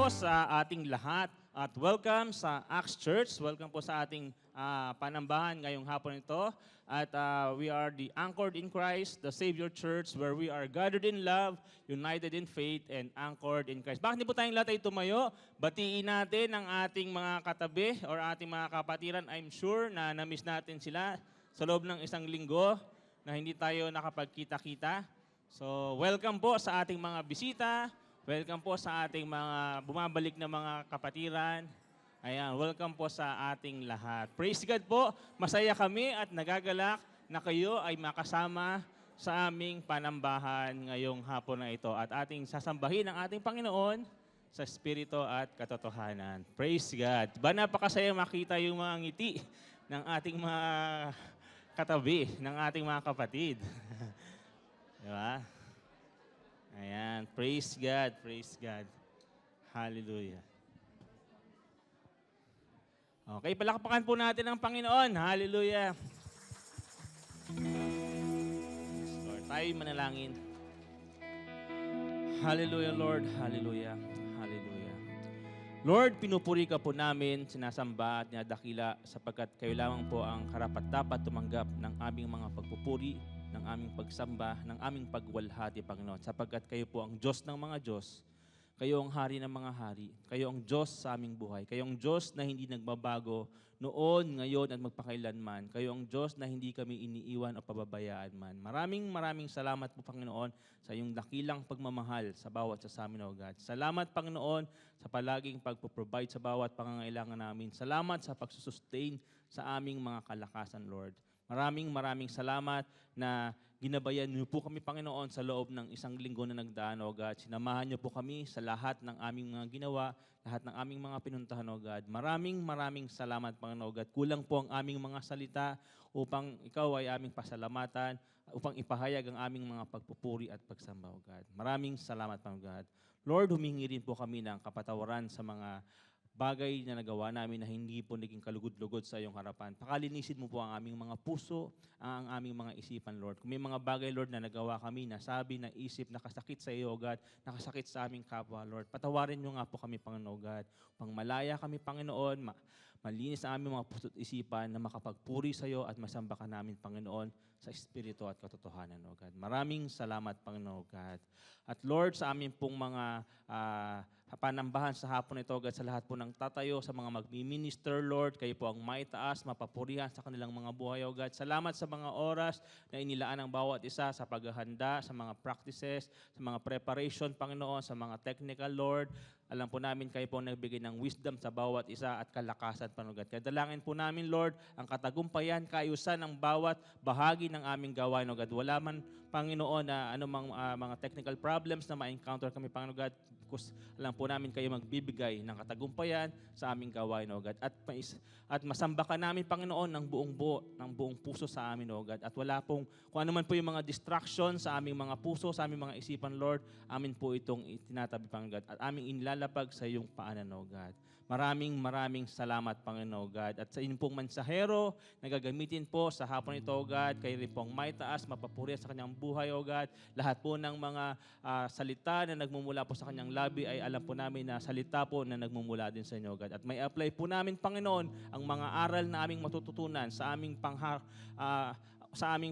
po sa ating lahat at welcome sa Acts Church. Welcome po sa ating panambahan ngayong hapon ito. At we are the Anchored in Christ, the Savior Church, where we are gathered in love, united in faith, and anchored in Christ. Bakit hindi po tayong lahat ay tumayo? Batiin natin ang ating mga katabi or ating mga kapatiran. I'm sure na na-miss natin sila sa loob ng isang linggo na hindi tayo nakapagkita-kita. So, welcome po sa ating mga bisita. Welcome po sa ating mga bumabalik na mga kapatiran. Ayan, welcome po sa ating lahat. Praise God po. Masaya kami at nagagalak na kayo ay makasama sa aming panambahan ngayong hapon na ito. At ating sasambahin ang ating Panginoon sa Espiritu at katotohanan. Praise God. Ba napakasaya makita yung mga ngiti ng ating mga katabi, ng ating mga kapatid. Diba? Ayan. Praise God. Praise God. Hallelujah. Okay, palakpakan po natin ang Panginoon. Hallelujah. Yes, Lord, tayo manalangin. Hallelujah, Lord. Hallelujah. Hallelujah. Lord, pinupuri ka po namin, sinasamba at dinadakila sapagkat kayo lamang po ang karapat-dapat tumanggap ng aming mga pagpupuri, ng aming pagsamba, ng aming pagwalhati, Panginoon. Sapagkat kayo po ang Diyos ng mga Diyos, kayo ang Hari ng mga Hari, kayo ang Diyos sa aming buhay, kayo ang Diyos na hindi nagbabago noon, ngayon at magpakailanman, kayo ang Diyos na hindi kami iniiwan o pababayaan man. Maraming salamat po, Panginoon, sa iyong dakilang pagmamahal sa bawat sa amin, O God. Salamat, Panginoon, sa palaging pagpo-provide sa bawat pangangailangan namin. Salamat sa pagsusustain sa aming mga kalakasan, Lord. Maraming salamat na ginabayan niyo po kami, Panginoon, sa loob ng isang linggo na nagdaan, O God. Sinamahan niyo po kami sa lahat ng aming mga ginawa, lahat ng aming mga pinuntahan, O God. Maraming salamat, Panginoon, O God. Kulang po ang aming mga salita upang ikaw ay aming pasalamatan, upang ipahayag ang aming mga pagpupuri at pagsamba, O God. Maraming salamat, Panginoon, God. Lord, humingi rin po kami ng kapatawaran sa mga bagay na nagawa namin na hindi po naging kalugod-lugod sa iyong harapan. Pakalinisin mo po ang aming mga puso, ang aming mga isipan, Lord. Kung may mga bagay, Lord, na nagawa kami, nasabi, naisip, nakasakit sa iyo, God, nakasakit sa aming kapwa, Lord. Patawarin niyo nga po kami, Panginoon, God. Upang malaya kami, Panginoon, malinis ang aming mga puso at isipan na makapagpuri sa iyo at masamba ka namin, Panginoon, sa Espiritu at katotohanan, O God. Maraming salamat, Panginoon, God. At Lord, sa amin pong mga panambahan sa hapon ito, God, sa lahat po ng tatayo, sa mga magmi-minister, Lord, kayo po ang maitaas, mapapurihan sa kanilang mga buhay, O God. Salamat sa mga oras na inilaan ng bawat isa sa paghahanda, sa mga practices, sa mga preparation, Panginoon, sa mga technical, Lord. Alam po namin kayo po nagbigay ng wisdom sa bawat isa at kalakasan, Panginoon God. Kaya dalangin po namin, Lord, ang katagumpayan, kaayusan ng bawat bahagi ng aming gawain, O God. Wala man, Panginoon, na anumang mga technical problems na ma-encounter kami, Panginoon God. Because alam po namin kayo magbibigay ng katagumpayan sa aming gawain, O God. At masamba ka namin, Panginoon, ng buong buo, ng buong puso sa amin, O God. At wala pong, kung ano man po yung mga distraction sa aming mga puso, sa aming mga isipan, Lord, amin po itong itinatabi, Panginoon God. At aming inilalapag sa iyong paanan, O God. Maraming salamat, Panginoon God. At sa inyong pong mensahero na gagamitin po sa hapon ito, O God, kayo rin pong maitaas, mapapuri sa kanyang buhay, O God. Lahat po ng mga salita na nagmumula po sa kanyang labi ay alam po namin na salita po na nagmumula din sa inyo, O God. At may apply po namin, Panginoon, ang mga aral na aming matututunan sa aming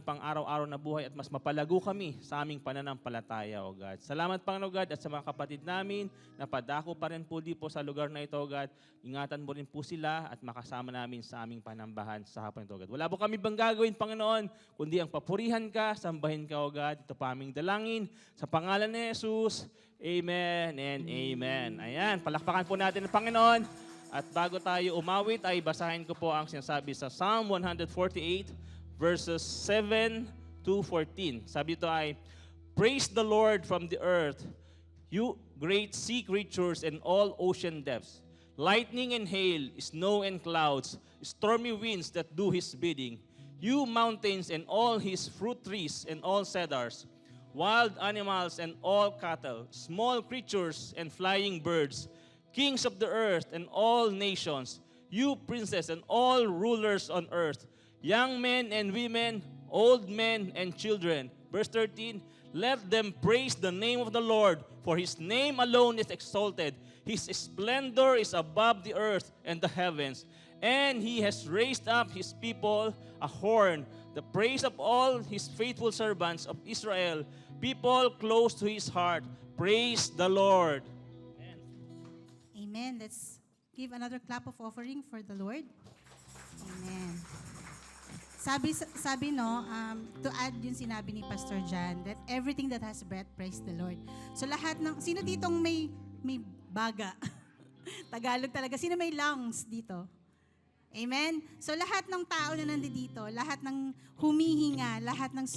pang-araw-araw na buhay at mas mapalago kami sa aming pananampalataya, O God. Salamat, Panginoon God, at sa mga kapatid namin na padako pa rin po di po sa lugar na ito, O God. Ingatan mo rin po sila at makasama namin sa aming panambahan sa hapon ito, O God. Wala po kami bang gagawin, Panginoon, kundi ang papurihan ka, sambahin ka, O God. Ito pa aming dalangin sa pangalan ni Jesus. Amen and amen. Ayan, palakpakan po natin ang Panginoon. At bago tayo umawit, ay basahin ko po ang sinasabi sa Psalm 148, verses 7 to 14. Sabi ito ay, praise the Lord from the earth, you great sea creatures and all ocean depths, lightning and hail, snow and clouds, stormy winds that do his bidding, you mountains and all his fruit trees and all cedars, wild animals and all cattle, small creatures and flying birds, kings of the earth and all nations, you princes and all rulers on earth, young men and women, old men and children. Verse 13, Let them praise the name of the Lord, for his name alone is exalted. His splendor is above the earth and the heavens. And he has raised up his people a horn, the praise of all his faithful servants of Israel, people close to his heart. Praise the Lord. Amen. Let's give another clap of offering for the Lord. Amen. Sabi no, to add yung sinabi ni Pastor John, that everything that has breath, praise the Lord. So lahat ng, sino ditong may baga? Tagalog talaga. Sino may lungs dito? Amen? So lahat ng tao na nandito, lahat ng humihinga, lahat ng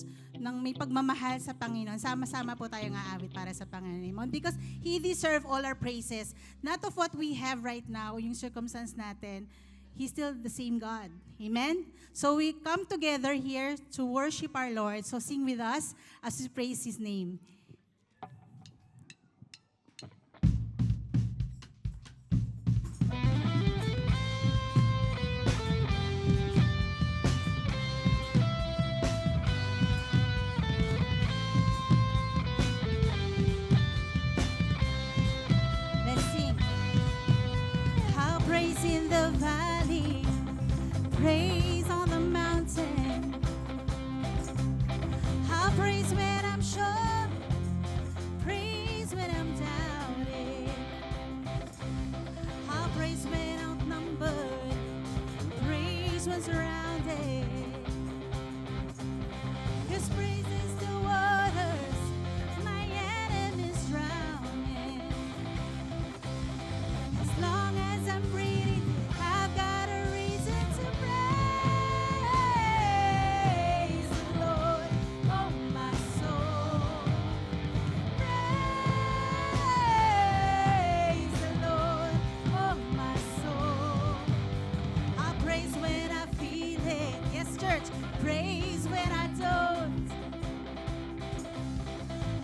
may pagmamahal sa Panginoon, sama-sama po tayong aawit para sa Panginoon. Because He deserves all our praises. Not of what we have right now, yung circumstance natin, He's still the same God. Amen? So we come together here to worship our Lord. So sing with us as we praise His name. Let's sing. I'll praise in the valley, praise on the mountain. I'll praise when I'm sure, praise when I'm doubting. I'll praise when outnumbered, praise when surrounded. His praise is the waters my enemies drowning. As long as I'm breathing, I've got a reason to praise the Lord, oh my soul. Praise the Lord, oh my soul. I'll praise when I feel it. Yes, church. Praise when I don't.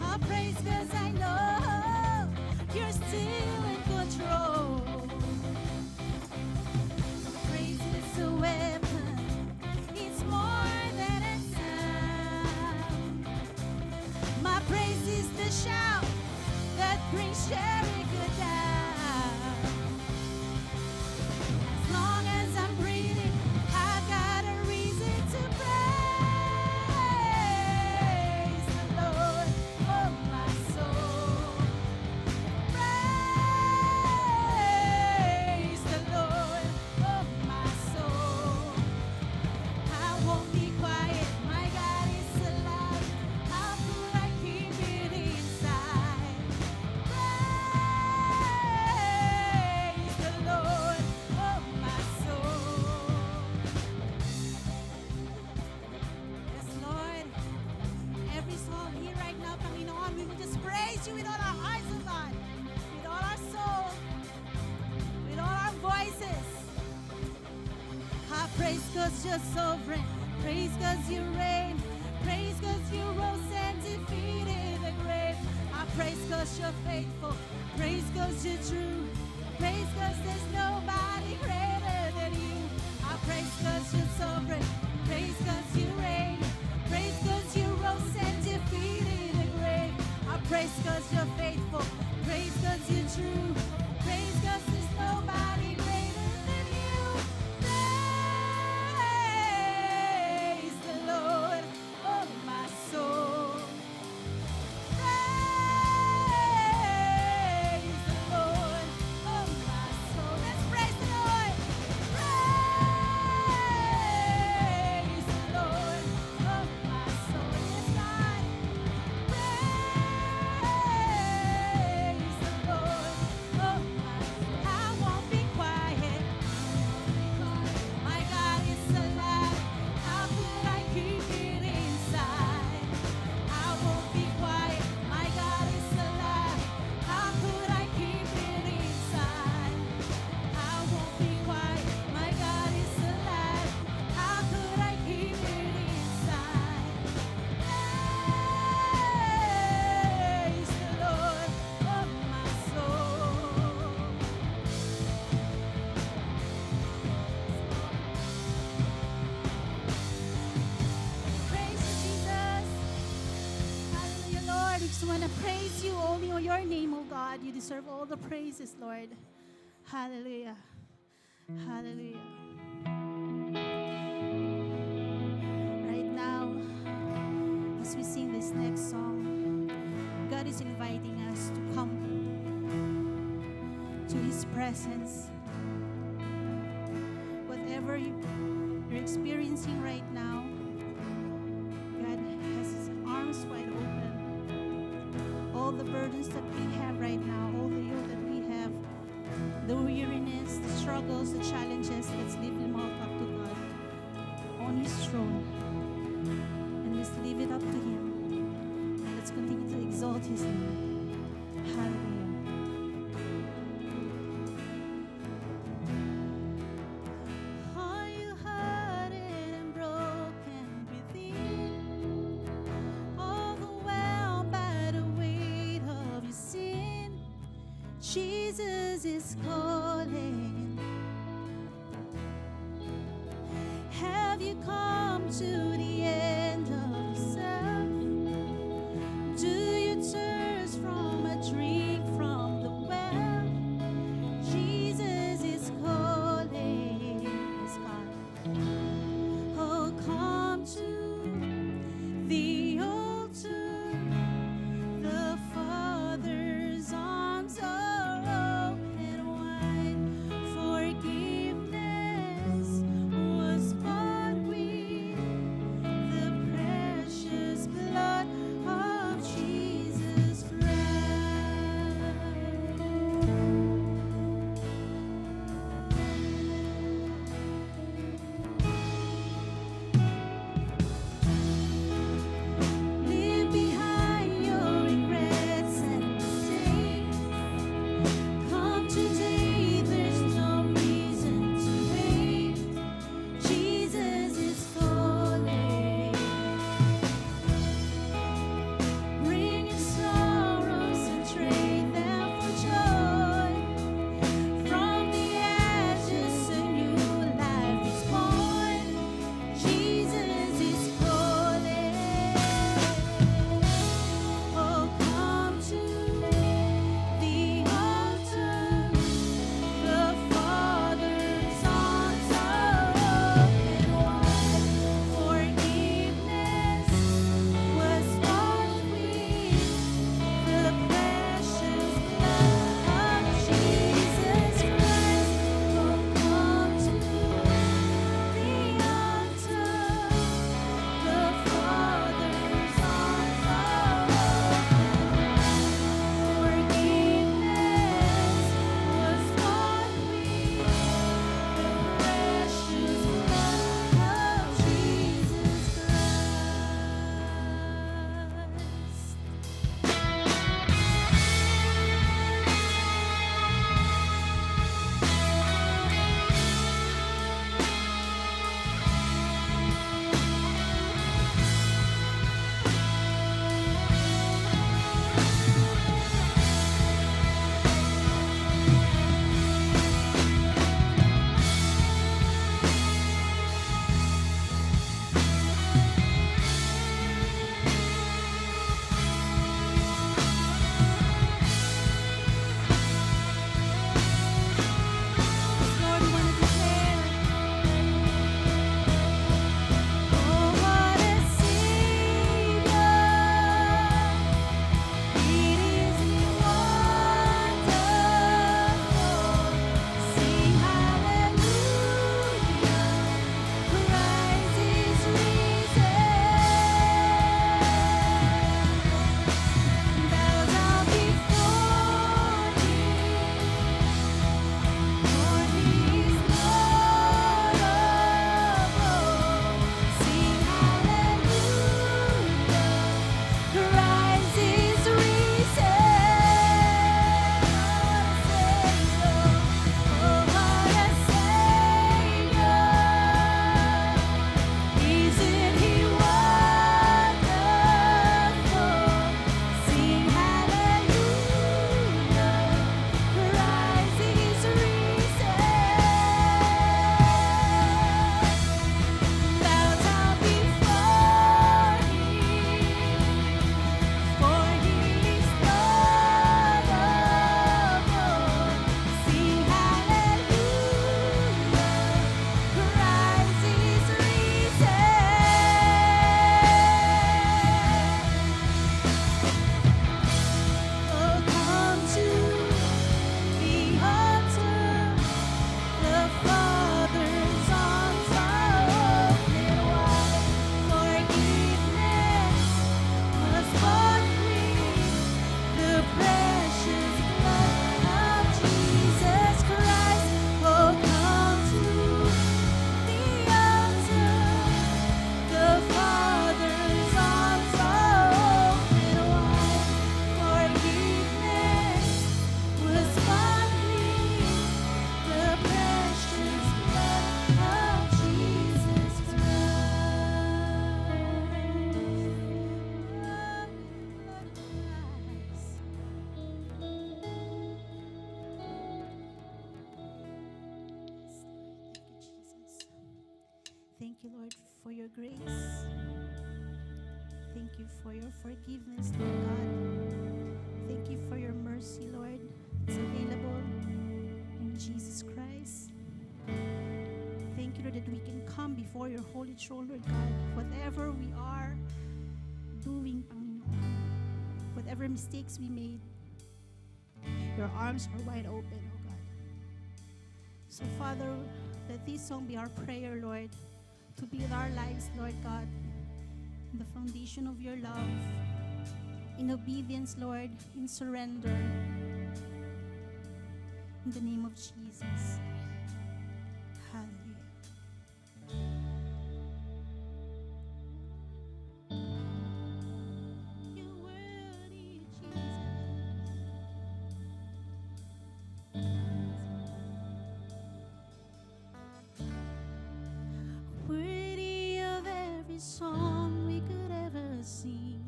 I'll praise 'cause I know you're still in control. Praise is a weapon. It's more than a sound. My praise is the shout that brings Jericho down. As long as I'm breathing, I've got a reason to praise the Lord, oh my soul. Praise the Lord, oh my soul. I won't be quiet, my God is alive. How could I keep it inside? Praise the Lord, oh my soul. Yes, Lord. Every soul here right now, Panginoon, we will just praise you with all our hearts, oh God. With all our soul. With all our voices. I praise 'cause you're sovereign. Praise 'cause you reign. Praise 'cause you rose and defeated the grave. I praise 'cause you're faithful. Praise 'cause you're true. Praise 'cause there's nobody greater than you. I praise 'cause you're sovereign. Praise 'cause you reign. Praise 'cause you rose and defeated the grave. I praise 'cause you're faithful. Praise 'cause you're true. Praise 'cause there's nobody greater than you. Praise the Lord, oh my soul. Praise the Lord, oh my soul. Let's praise the Lord. Praise the Lord, oh my soul. Yes, God. Praise the Lord, to praise you only on your name, oh God. You deserve all the praises, Lord. Hallelujah. Hallelujah. Right now, as we sing this next song, God is inviting us to come to His presence. Whatever you're experiencing right now, God has His arms wide open. All the burdens that we have right now, all the yoke that we have, the weariness, the struggles, the challenges, let's leave them all up to God on His throne. And let's leave it up to Him. And let's continue to exalt His name. Hallelujah. Are you hurted and broken within? Overwhelmed by the weight of your sin? Jesus is calling. Have you come to the end of yourself? Do you thirst from a drink from the well? Jesus is calling. Yes, God. Oh, come to the altar. The Father's arms are open wide. Forgiveness was bought with Thank you, Lord, for your grace. Thank you for your forgiveness, Lord God. Thank you for your mercy, Lord. It's available in Jesus Christ. Thank you, Lord, that we can come before your holy throne, Lord God. Whatever we are doing, Panginoon, whatever mistakes we made, your arms are wide open, oh God. So, Father, let this song be our prayer, Lord, to build our lives, Lord God, in the foundation of your love, in obedience, Lord, in surrender, in the name of Jesus. Hallelujah. You're worthy, Jesus. Worthy of every song we could ever sing.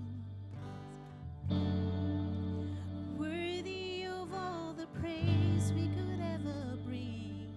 Worthy of all the praise we could ever bring.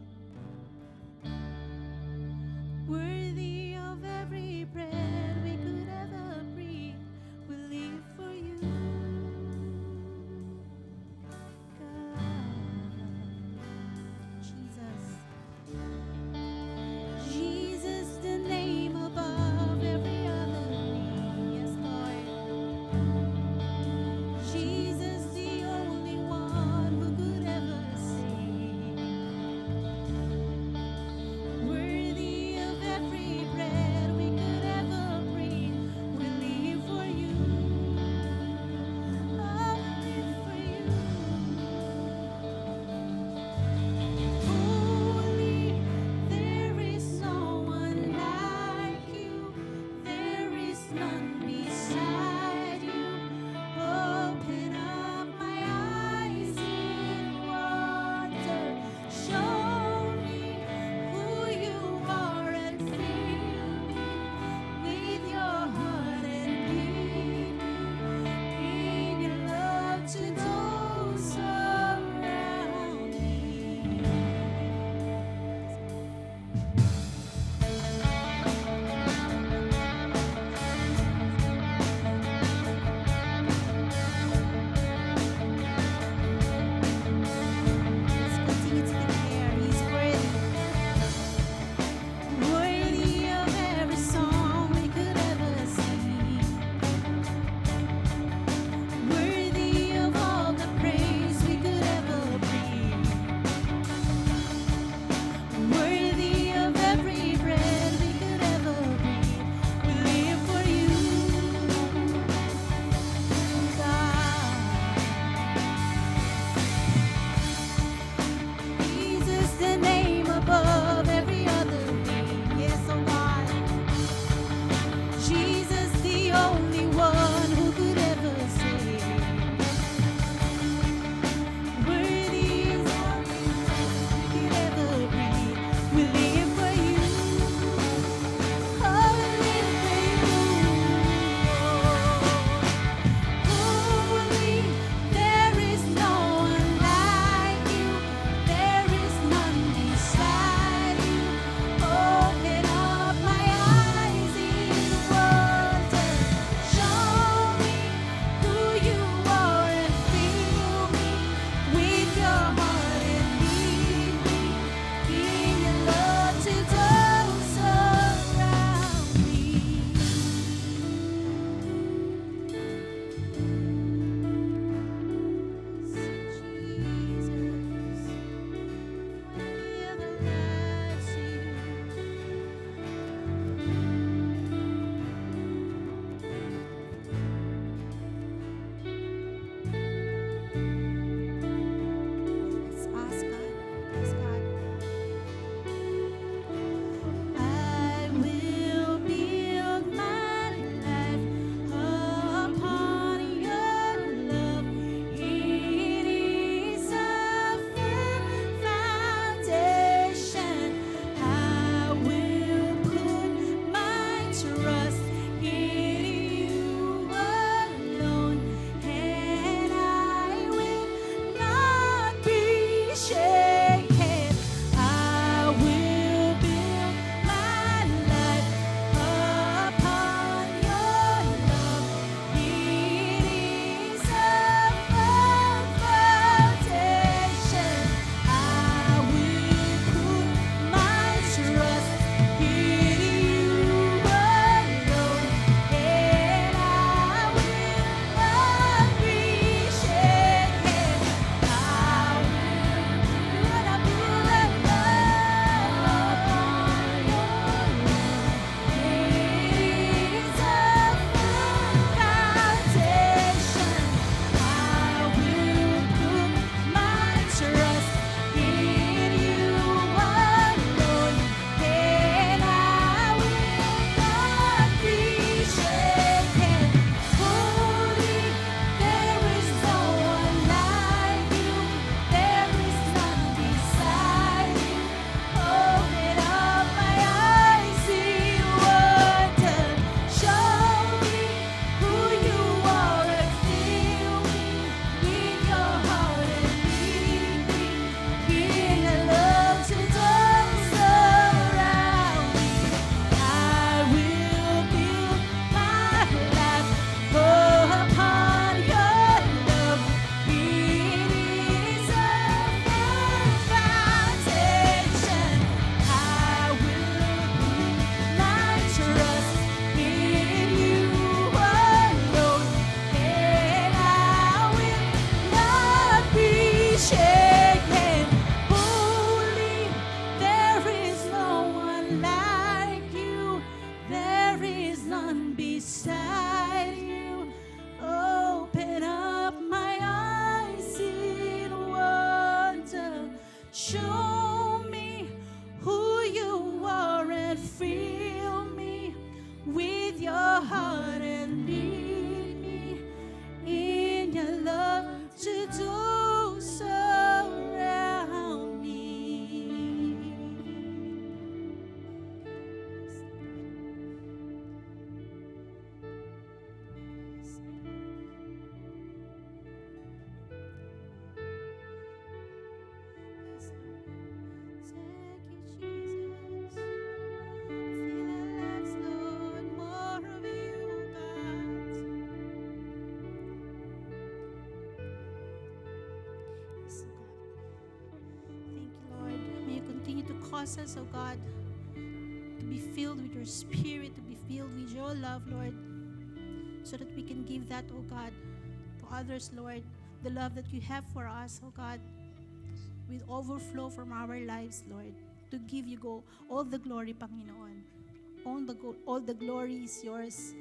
Show me who you are and fill me with your heart and lead me in your love to do surround me. Thank you, Jesus. Fill our lives, Lord, more of you, God. Yes, God. Thank you, Lord. May you continue to cause us, oh God, to be filled with your spirit, to be filled with your love, Lord, so that we can give that, oh God, to others, Lord, the love that you have for us, oh God, with overflow from our lives, Lord, to give you all the glory, Panginoon. All the glory is yours.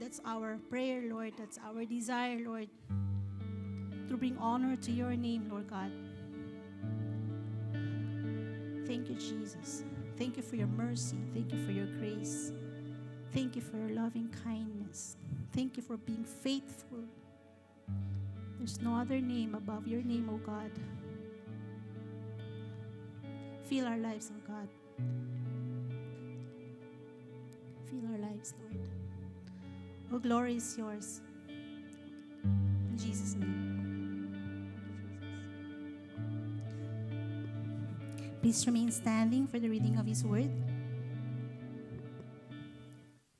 That's our prayer, Lord. That's our desire, Lord, to bring honor to your name, Lord God. Thank you, Jesus. Thank you for your mercy. Thank you for your grace. Thank you for your loving kindness. Thank you for being faithful. There's no other name above your name, O God. Fill our lives, O God. Fill our lives, Lord. Oh, glory is yours. In Jesus' name. Please remain standing for the reading of His Word.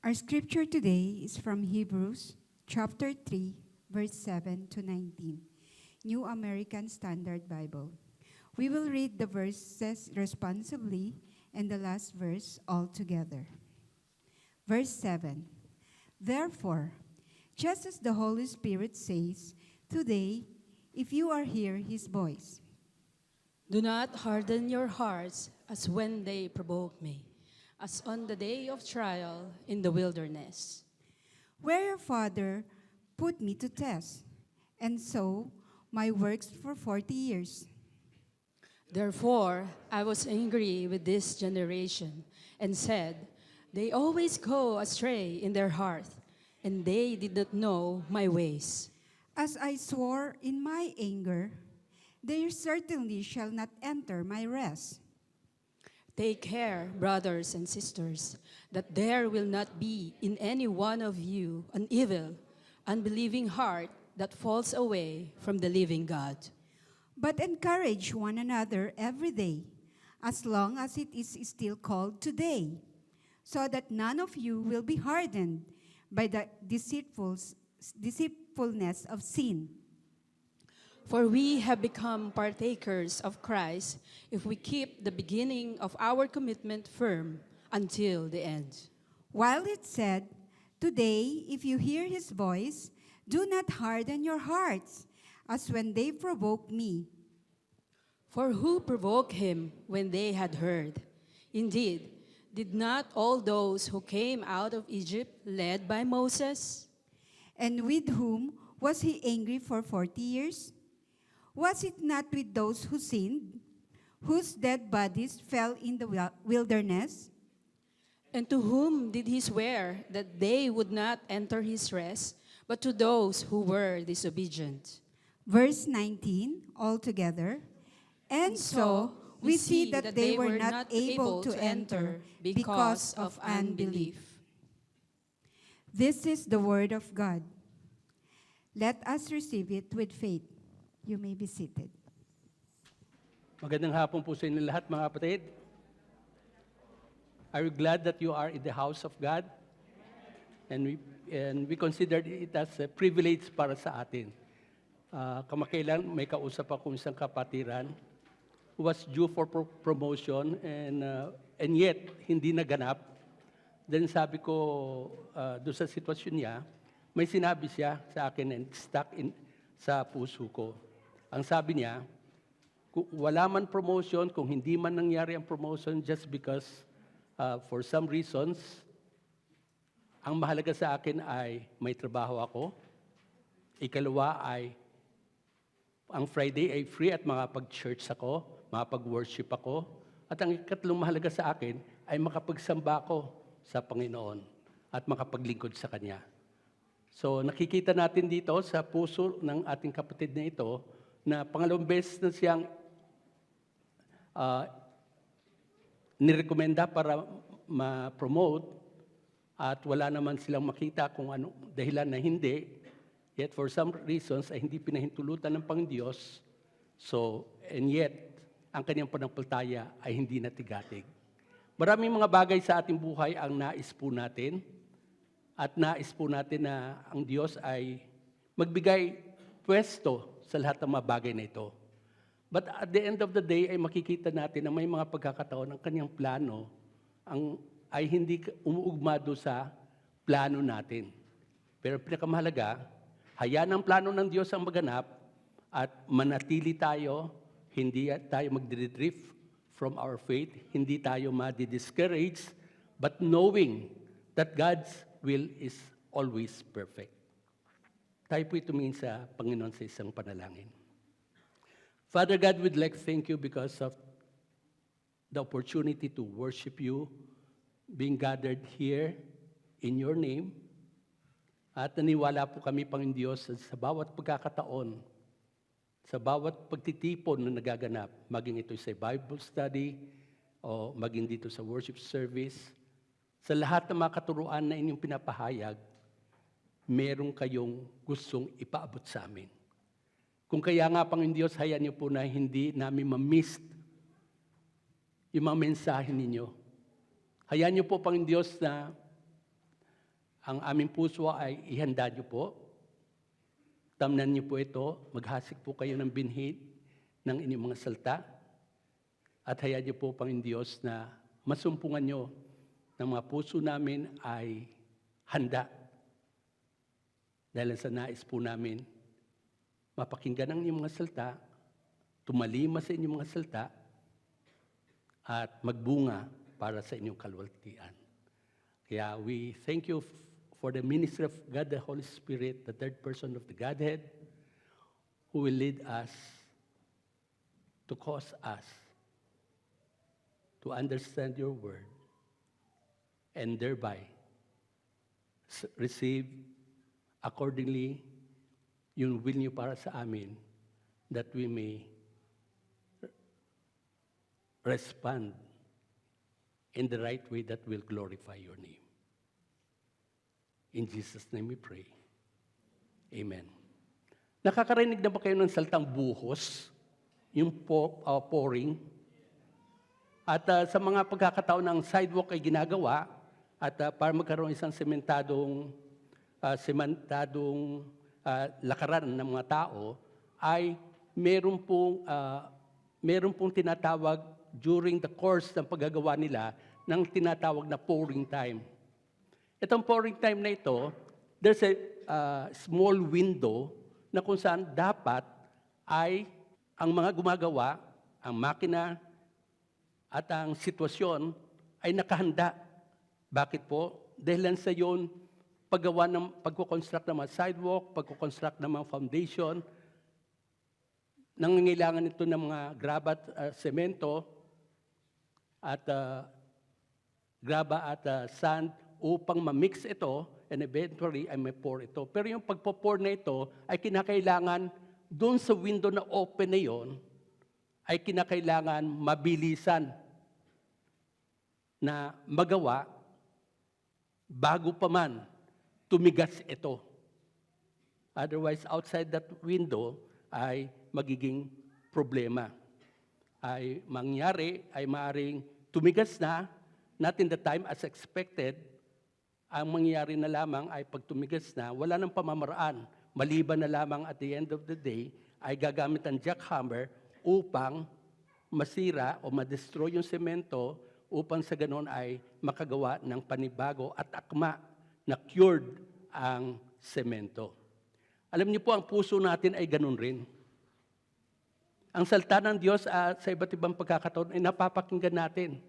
Our scripture today is from Hebrews chapter 3, verse 7 to 19, New American Standard Bible. We will read the verses responsibly and the last verse all together. Verse 7, therefore, just as the Holy Spirit says, today, if you are hear His voice, do not harden your hearts as when they provoked me, as on the day of trial in the wilderness. where your father put me to test, and so my works for 40 years. Therefore, I was angry with this generation and said, they always go astray in their heart, and they did not know my ways. As I swore in my anger, they certainly shall not enter my rest. Take care, brothers and sisters, that there will not be in any one of you an evil, unbelieving heart that falls away from the living God. But encourage one another every day, as long as it is still called today, so that none of you will be hardened by the deceitfulness of sin. For we have become partakers of Christ if we keep the beginning of our commitment firm until the end. While it said, today, if you hear His voice, do not harden your hearts, as when they provoked me. For who provoked him when they had heard? Indeed, did not all those who came out of Egypt led by Moses? And with whom was He angry for 40 years? Was it not with those who sinned, whose dead bodies fell in the wilderness? And to whom did he swear that they would not enter his rest, but to those who were disobedient? Verse 19, altogether. And so we see that they were not able to enter because of unbelief. This is the word of God. Let us receive it with faith. You may be seated. Magandang hapon po sa inyo lahat, mga kapatid. Are you glad that you are in the house of God? And we consider it as a privilege para sa atin. Kamakailan, may kausap akong isang kapatiran who was due for promotion and yet hindi naganap. Then sabi ko, doon sa sitwasyon niya, may sinabi siya sa akin and stuck sa puso ko. Ang sabi niya, kung wala man promotion, kung hindi man nangyari ang promotion just because for some reasons, ang mahalaga sa akin ay may trabaho ako. Ikalawa ay ang Friday ay free at makapag-church ako, makapag-worship ako. At ang ikatlong mahalaga sa akin ay makapagsamba ako sa Panginoon at makapaglingkod sa Kanya. So nakikita natin dito sa puso ng ating kapatid na ito na pangalawang beses na siyang nirekomenda para ma-promote at wala naman silang makita kung ano dahilan na hindi. Yet for some reasons ay hindi pinahintulutan ng Panginoon. So, and yet, ang kanyang panampalataya ay hindi natigatig. Maraming mga bagay sa ating buhay ang nais po natin. At nais po natin na ang Diyos ay magbigay pwesto sa lahat ng mga bagay na ito. But at the end of the day ay makikita natin na may mga pagkakataon ang kanyang plano ay hindi umuugma doon sa plano natin. Pero pinakamahalaga, hayaan ang plano ng Diyos ang maganap at manatili tayo, hindi tayo magdidrift from our faith, hindi tayo madi-discourage, but knowing that God's will is always perfect. Tayo po tumingin sa Panginoon sa isang panalangin. Father God, we'd like to thank you because of the opportunity to worship you, being gathered here in your name. At naniwala po kami, Panginoon Diyos, sa bawat pagkakataon, sa bawat pagtitipon na nagaganap, maging ito sa Bible study, o maging dito sa worship service, sa lahat ng mga katuruan na inyong pinapahayag, meron kayong gustong ipaabot sa amin. Kung kaya nga, Panginoon Diyos, hayaan niyo po na hindi namin ma-miss yung mga mensahe ninyo. Hayaan niyo po, Panginoon Diyos, na ang aming puso ay ihanda niyo po. Tamnan niyo po ito. Maghasik po kayo ng binhi ng inyong mga salita. At hayaan niyo po, Panginoon Diyos, na masumpungan niyo ng mga puso namin ay handa. Dahil sa nais po namin, mapakinggan ang inyong mga salita, tumalima sa inyong mga salita, at magbunga para sa inyong kalwalhatian. Kaya we thank you for the ministry of God, the Holy Spirit, the third person of the Godhead, who will lead us to cause us to understand your word and thereby receive accordingly yung will niyo para sa amin, that we may respond in the right way that will glorify your name. In Jesus' name we pray. Amen. Nakakarinig na ba kayo ng salitang buhos? Yung pouring? At sa mga pagkakataon ng sidewalk ay ginagawa, at para magkaroon isang sementadong lakaran ng mga tao, ay meron pong tinatawag during the course ng paggagawa nila ng tinatawag na pouring time. Itong pouring time na ito, there's a small window na kung saan dapat ay ang mga gumagawa, ang makina at ang sitwasyon ay nakahanda. Bakit po? Dahil sa yun, pagko-construct ng mga sidewalk, pagko-construct ng mga foundation, nangangailangan ito ng mga graba at semento at graba at sand upang ma-mix ito and eventually ay may pour ito. Pero yung pagpo-pour na ito ay kinakailangan doon sa window na open na yon ay kinakailangan mabilisan na magawa bago pa man tumigas ito. Otherwise, outside that window ay magiging problema. Ay mangyari, ay maaring tumigas na, not in the time as expected. Ang mangyari na lamang ay pag tumigas na, wala nang pamamaraan. Maliban na lamang at the end of the day, ay gagamit ang jackhammer upang masira o ma-destroy yung semento upang sa ganon ay makagawa ng panibago at akma na cured ang semento. Alam niyo po, ang puso natin ay ganun rin. Ang salita ng Diyos sa iba't ibang pagkakataon ay napapakinggan natin.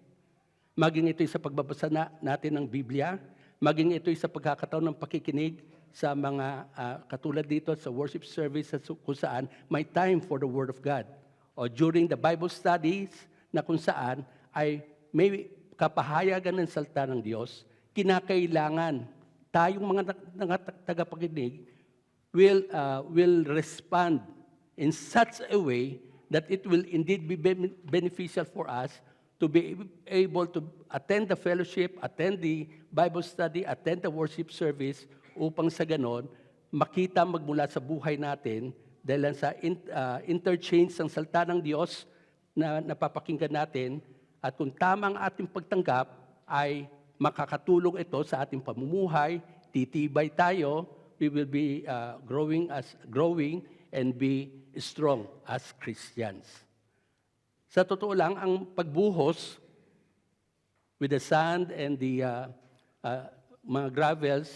Maging ito'y sa pagbabasa natin ng Biblia, maging ito'y sa pagkakataon ng pakikinig sa mga katulad dito sa worship service kung saan may time for the Word of God. O during the Bible studies na kung saan ay may kapahayagan ng salita ng Diyos, kinakailangan tayong mga tagapakinig will respond in such a way that it will indeed be beneficial for us to be able to attend the fellowship, attend the Bible study, attend the worship service, upang sa ganon, makita magmula sa buhay natin dahil sa interchange ng salita ng Diyos na napapakinggan natin, at kung tama ang ating pagtanggap, ay makakatulong ito sa ating pamumuhay, titibay tayo, we will be growing and be strong as Christians. Sa totoo lang, ang pagbuhos with the sand and the mga gravels,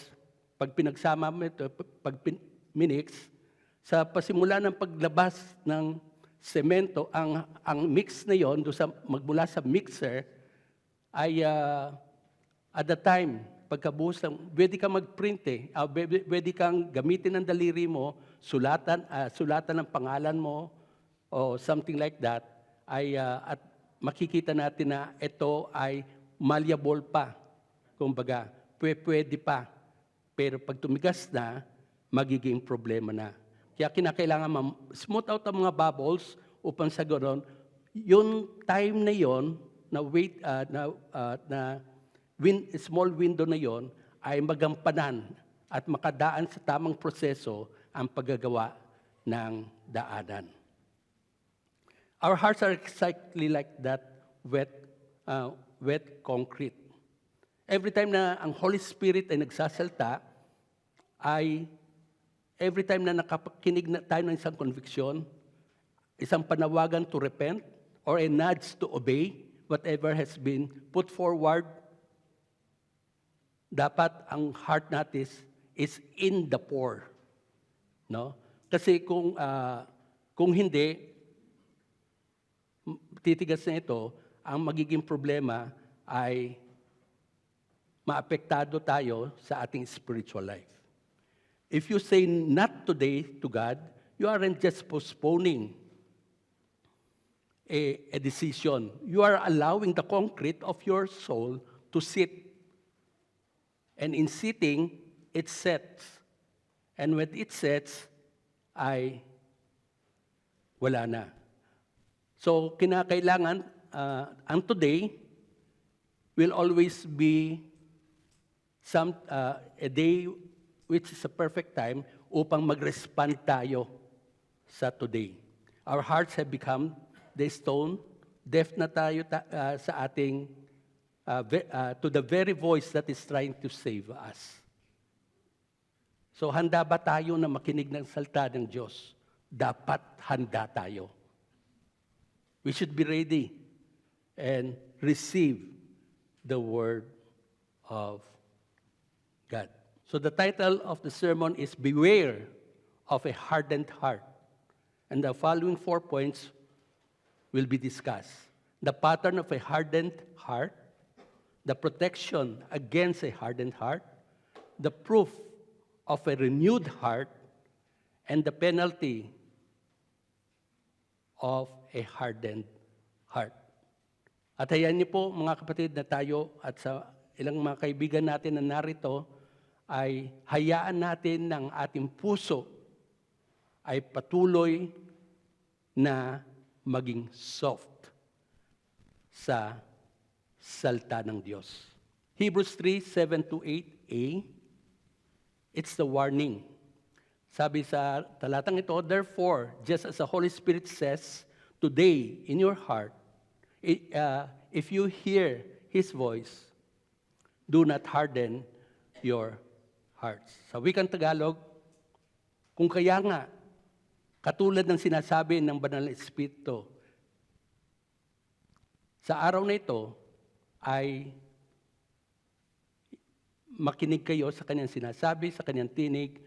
pag pinagsama mo ito, pag minix, sa pasimula ng paglabas ng semento, ang mix na yon, magmula sa mixer, ay at the time, pagkabuhos ng, pwede kang mag-print pwede kang gamitin ng daliri mo, sulatan ng pangalan mo, o something like that, at makikita natin na ito ay malleable pa. Kumbaga, pwede pa. Pero pag tumigas na, magiging problema na. Kaya kinakailangan smooth out ang mga bubbles upang sa ganoon, yung time na yon na small window na yon ay magampanan at makadaan sa tamang proseso ang paggagawa ng daanan. Our hearts are exactly like that wet concrete. Every time na ang Holy Spirit ay nagsasalta, every time na nakakinig na tayo ng isang conviction, isang panawagan to repent, or a nudge to obey whatever has been put forward, dapat ang heart natin is in the pour. No? Kasi kung hindi, titigas na ito, ang magiging problema ay maapektado tayo sa ating spiritual life. If you say not today to God, you aren't just postponing a decision. You are allowing the concrete of your soul to sit. And in sitting, it sets. And when it sets, ay wala na. So, kinakailangan, ang today will always be a day which is a perfect time upang mag-respond tayo sa today. Our hearts have become the stone, deaf na tayo sa ating, to the very voice that is trying to save us. So handa ba tayo na makinig ng salita ng Diyos? Dapat handa tayo. We should be ready and receive the word of God. So the title of the sermon is Beware of a Hardened Heart. And the following 4 points will be discussed. The pattern of a hardened heart, the protection against a hardened heart, the proof of a renewed heart, and the penalty of a hardened heart. At hayaan niyo po mga kapatid na tayo at sa ilang mga kaibigan natin na narito, ay hayaan natin ng ating puso ay patuloy na maging soft sa salita ng Diyos. Hebrews 3:7-8a, it's the warning. Sabi sa talatang ito, therefore, just as the Holy Spirit says, today in your heart, if you hear His voice, do not harden your hearts. Sa wikang Tagalog, kung kaya nga, katulad ng sinasabi ng Banal na Espiritu, sa araw na ito ay makinig kayo sa kanyang sinasabi, sa kanyang tinig,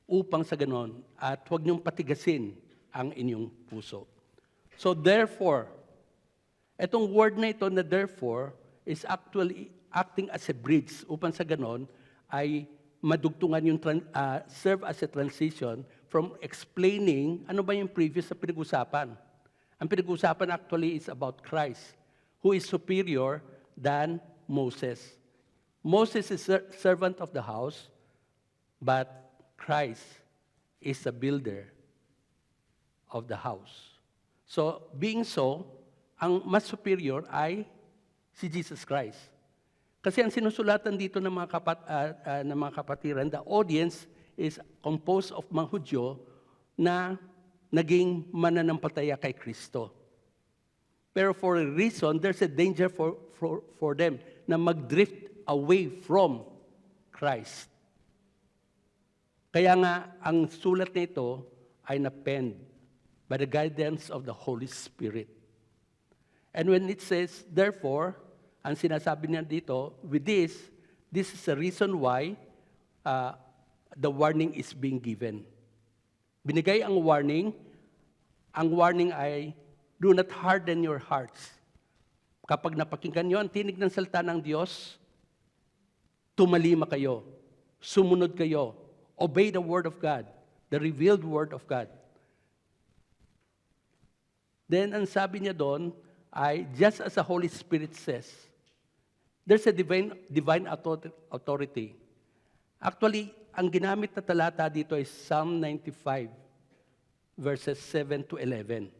upang sa ganon, at huwag niyong patigasin ang inyong puso. So therefore, itong word na ito na therefore is actually acting as a bridge upang sa ganon ay madugtungan yung serve as a transition from explaining ano ba yung previous na pinag-usapan. Ang pinag-usapan actually is about Christ, who is superior than Moses. Moses is servant of the house, but Christ is the builder of the house. So, being so, ang mas superior ay si Jesus Christ. Kasi ang sinusulatan dito ng mga kapatiran, the audience is composed of mga Hudyo na naging mananampalataya kay Kristo. Pero for a reason, there's a danger for them na mag-drift away from Christ. Kaya nga, ang sulat nito ay na-penned by the guidance of the Holy Spirit. And when it says, therefore, ang sinasabi niya dito, with this is the reason why the warning is being given. Binigay ang warning ay, do not harden your hearts. Kapag napakinggan nyo ang tinig ng salita ng Diyos, tumalima kayo, sumunod kayo, obey the Word of God, the revealed Word of God. Then, ang sabi niya doon ay, just as the Holy Spirit says, there's a divine authority. Actually, ang ginamit na talata dito is Psalm 95, verses 7 to 11.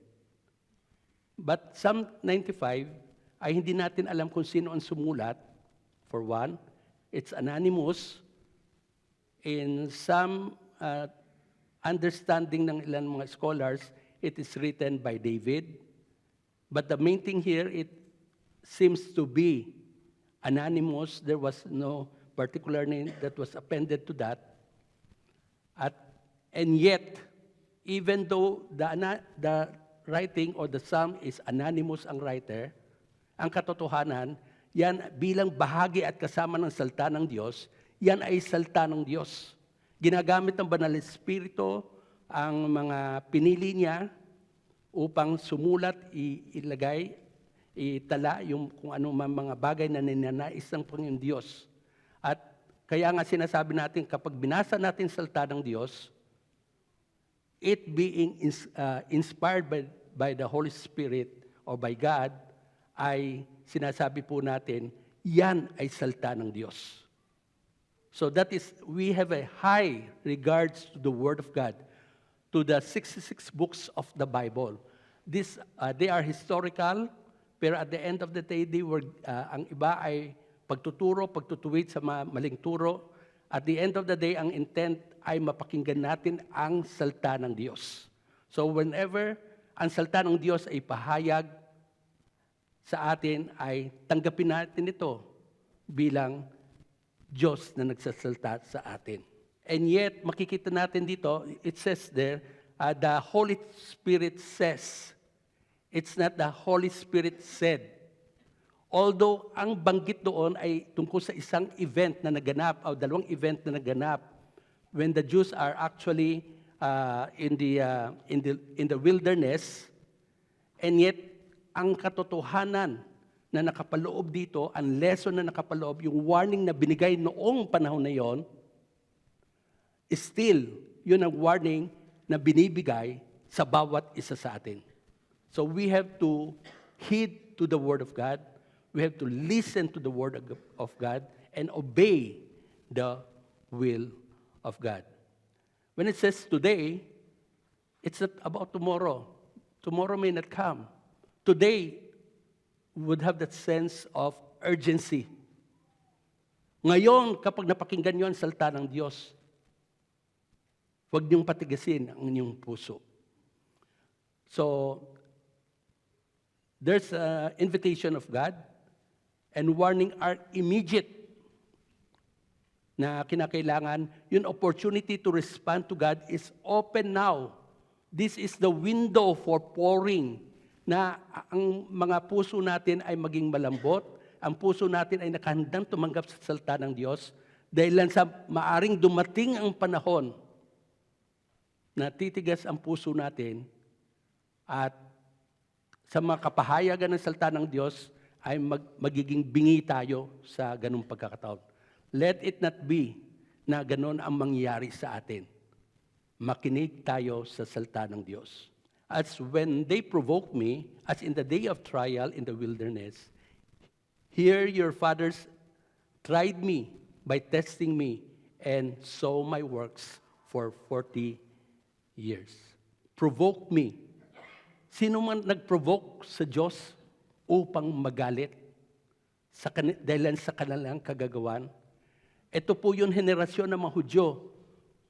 But Psalm 95 ay hindi natin alam kung sino ang sumulat. For one, it's anonymous. In some understanding ng ilan mga scholars, it is written by David. But the main thing here, it seems to be anonymous. There was no particular name that was appended to that. And yet, even though the writing or the psalm is anonymous ang writer, ang katotohanan, yan bilang bahagi at kasama ng salita ng Diyos, yan ay salita ng Diyos. Ginagamit ng Banal na Espiritu ang mga pinili niya upang sumulat, ilagay, itala yung kung ano man mga bagay na ninanais ng Panginoon Diyos. At kaya nga sinasabi natin, kapag binasa natin salita ng Diyos, it being inspired by the Holy Spirit or by God, ay sinasabi po natin, yan ay salita ng Diyos. So that is, we have a high regards to the Word of God, to the 66 books of the Bible. They are historical, pero at the end of the day, ang iba ay pagtutuwid sa maling turo. At the end of the day, ang intent ay mapakinggan natin ang salita ng Diyos. So whenever ang salita ng Diyos ay pahayag sa atin, ay tanggapin natin ito bilang Diyos na nagsasalita sa atin. And yet, makikita natin dito, it says there, the Holy Spirit says. It's not the Holy Spirit said. Although, ang banggit doon ay tungkol sa isang event na naganap, o dalawang event na naganap, when the Jews are actually in the wilderness, and yet, ang katotohanan na nakapaloob dito, ang lesson na nakapaloob, yung warning na binigay noong panahon na yon, still, yun ang warning na binibigay sa bawat isa sa atin. So we have to heed to the Word of God. We have to listen to the Word of God and obey the will of God. When it says today, it's not about tomorrow. Tomorrow may not come. Today, would have that sense of urgency. Ngayon, kapag napakinggan nyo ang salita ng Diyos, huwag niyong patigasin ang inyong puso. So, there's an invitation of God, and warning are immediate na kinakailangan. Yung opportunity to respond to God is open now. This is the window for pouring, na ang mga puso natin ay maging malambot, ang puso natin ay nakahandang tumanggap sa salita ng Diyos, dahil lang sa maaring dumating ang panahon na titigas ang puso natin at sa mga kapahayagan ng salita ng Diyos ay magiging bingi tayo sa ganung pagkakataon. Let it not be na ganon ang mangyayari sa atin. Makinig tayo sa salita ng Diyos. As when they provoked me, as in the day of trial in the wilderness, here your fathers tried me by testing me and saw my works for 40 years. Provoke me. Sino man nag-provoke sa Diyos upang magalit dahil sa kanilang kagagawan? Ito po yung henerasyon ng mga Hudyo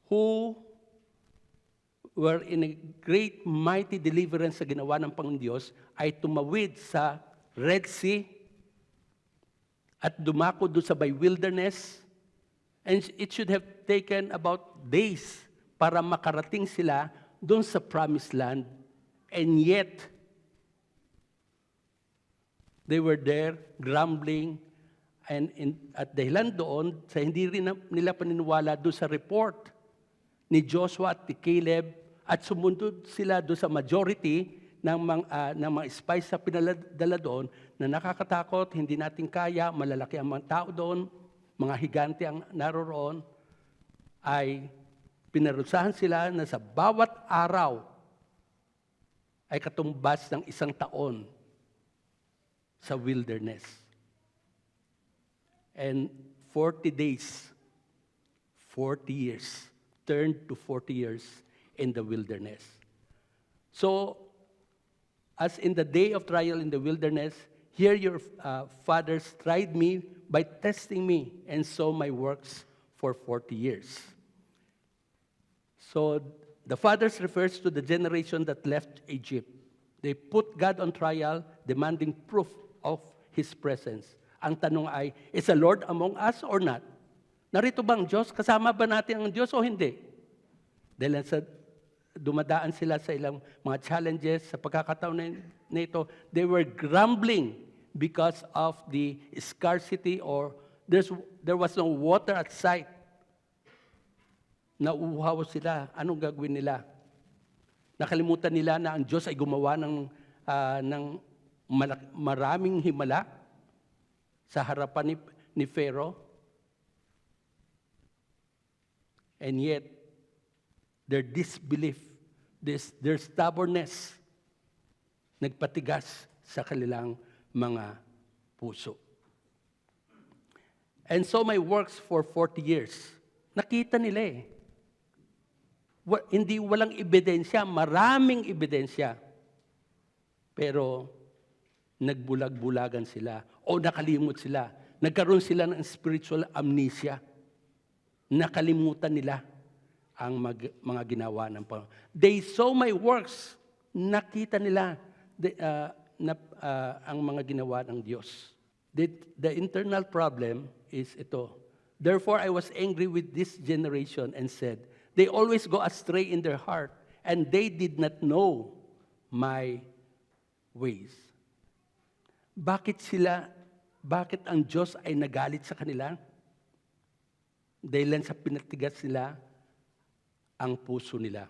who were in a great mighty deliverance sa ginawa ng Panginoon Diyos ay tumawid sa Red Sea at dumako doon sa wilderness. And it should have taken about days para makarating sila doon sa promised land. And yet, they were there grumbling at dahilan doon sa hindi rin nila paniniwala doon sa report ni Joshua at ni Caleb at sumunod sila doon sa majority ng mga spies sa pinadala doon na nakakatakot, hindi natin kaya, malalaki ang mga tao doon, mga higante ang naroroon, ay pinarusahan sila na sa bawat araw ay katumbas ng 1 taon sa wilderness. And 40 days, 40 years, turned to 40 years in the wilderness. So, as in the day of trial in the wilderness, here your fathers tried me by testing me and saw my works for 40 years. So, the fathers refers to the generation that left Egypt. They put God on trial, demanding proof of His presence. Ang tanong ay, is the Lord among us or not? Narito bang Diyos? Kasama ba natin ang Diyos o hindi? Dahil dumadaan sila sa ilang mga challenges sa pagkakataon na ito, they were grumbling because of the scarcity or there was no water at sight. Nauuhaw sila. Anong gagawin nila? Nakalimutan nila na ang Diyos ay gumawa ng maraming himala sa harapan ni Pharaoh. And yet, their disbelief, their stubbornness, nagpatigas sa kanilang mga puso. And so my works for 40 years, nakita nila eh. Hindi walang ebidensya, maraming ebidensya. Pero nagbulag-bulagan sila o nakalimot sila. Nagkaroon sila ng spiritual amnesia. Nakalimutan nila ang mga ginawa ng Panginoon. They saw my works. Nakita nila ang mga ginawa ng Diyos. The internal problem is ito. Therefore, I was angry with this generation and said, they always go astray in their heart, and they did not know my ways. Bakit ang Diyos ay nagalit sa kanila? Dahil sa pinatigas nila ang puso nila.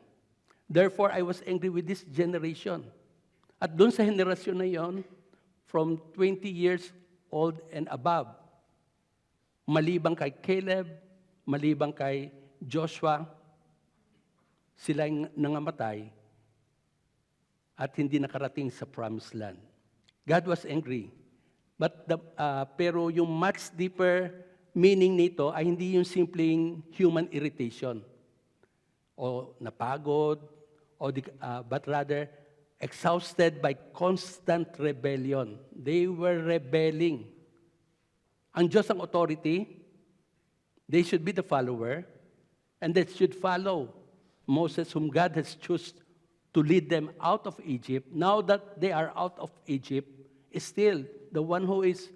Therefore, I was angry with this generation. At doon sa henerasyon na yon, from 20 years old and above, malibang kay Caleb, malibang kay Joshua, sila yung nangamatay at hindi nakarating sa promised land. God was angry. But pero yung much deeper meaning nito ay hindi yung simpleng human irritation o napagod, but rather exhausted by constant rebellion. They were rebelling. Ang Diyos ang authority, they should be the follower, and they should follow Moses, whom God has chosen to lead them out of Egypt. Now that they are out of Egypt, still the one who is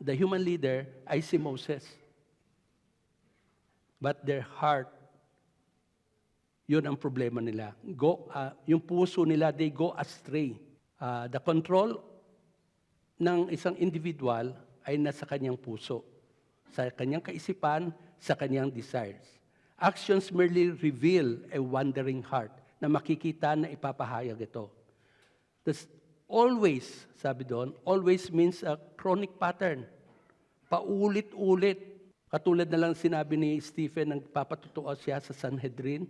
the human leader ay si Moses. But their heart, yun ang problema nila. Yung puso nila, they go astray. The control ng isang individual ay nasa kanyang puso, sa kanyang kaisipan, sa kanyang desires. Actions merely reveal a wandering heart na makikita na ipapahayag ito. Always, sabi doon, always means a chronic pattern. Paulit-ulit. Katulad na lang sinabi ni Stephen nang papatutuo siya sa Sanhedrin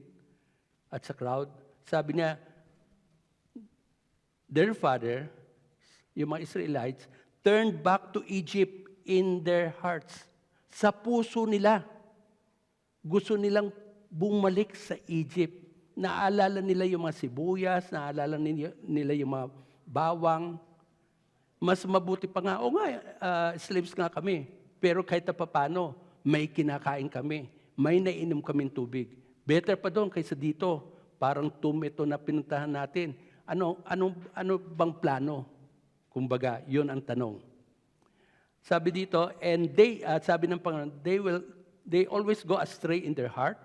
at sa crowd. Sabi niya, their father, yung mga Israelites, turned back to Egypt in their hearts. Sa puso nila. Gusto nilang bumalik sa Egypt. Naalala nila yung mga sibuyas, naalala nila yung mga bawang. Mas mabuti pa nga, slaves nga kami. Pero kahit na papano, may kinakain kami. May nainom kaming tubig. Better pa doon kaysa dito. Parang tomb ito na pinuntahan natin. Ano bang plano? Kumbaga, yun ang tanong. Sabi dito, and sabi ng Panginoon, they always go astray in their heart,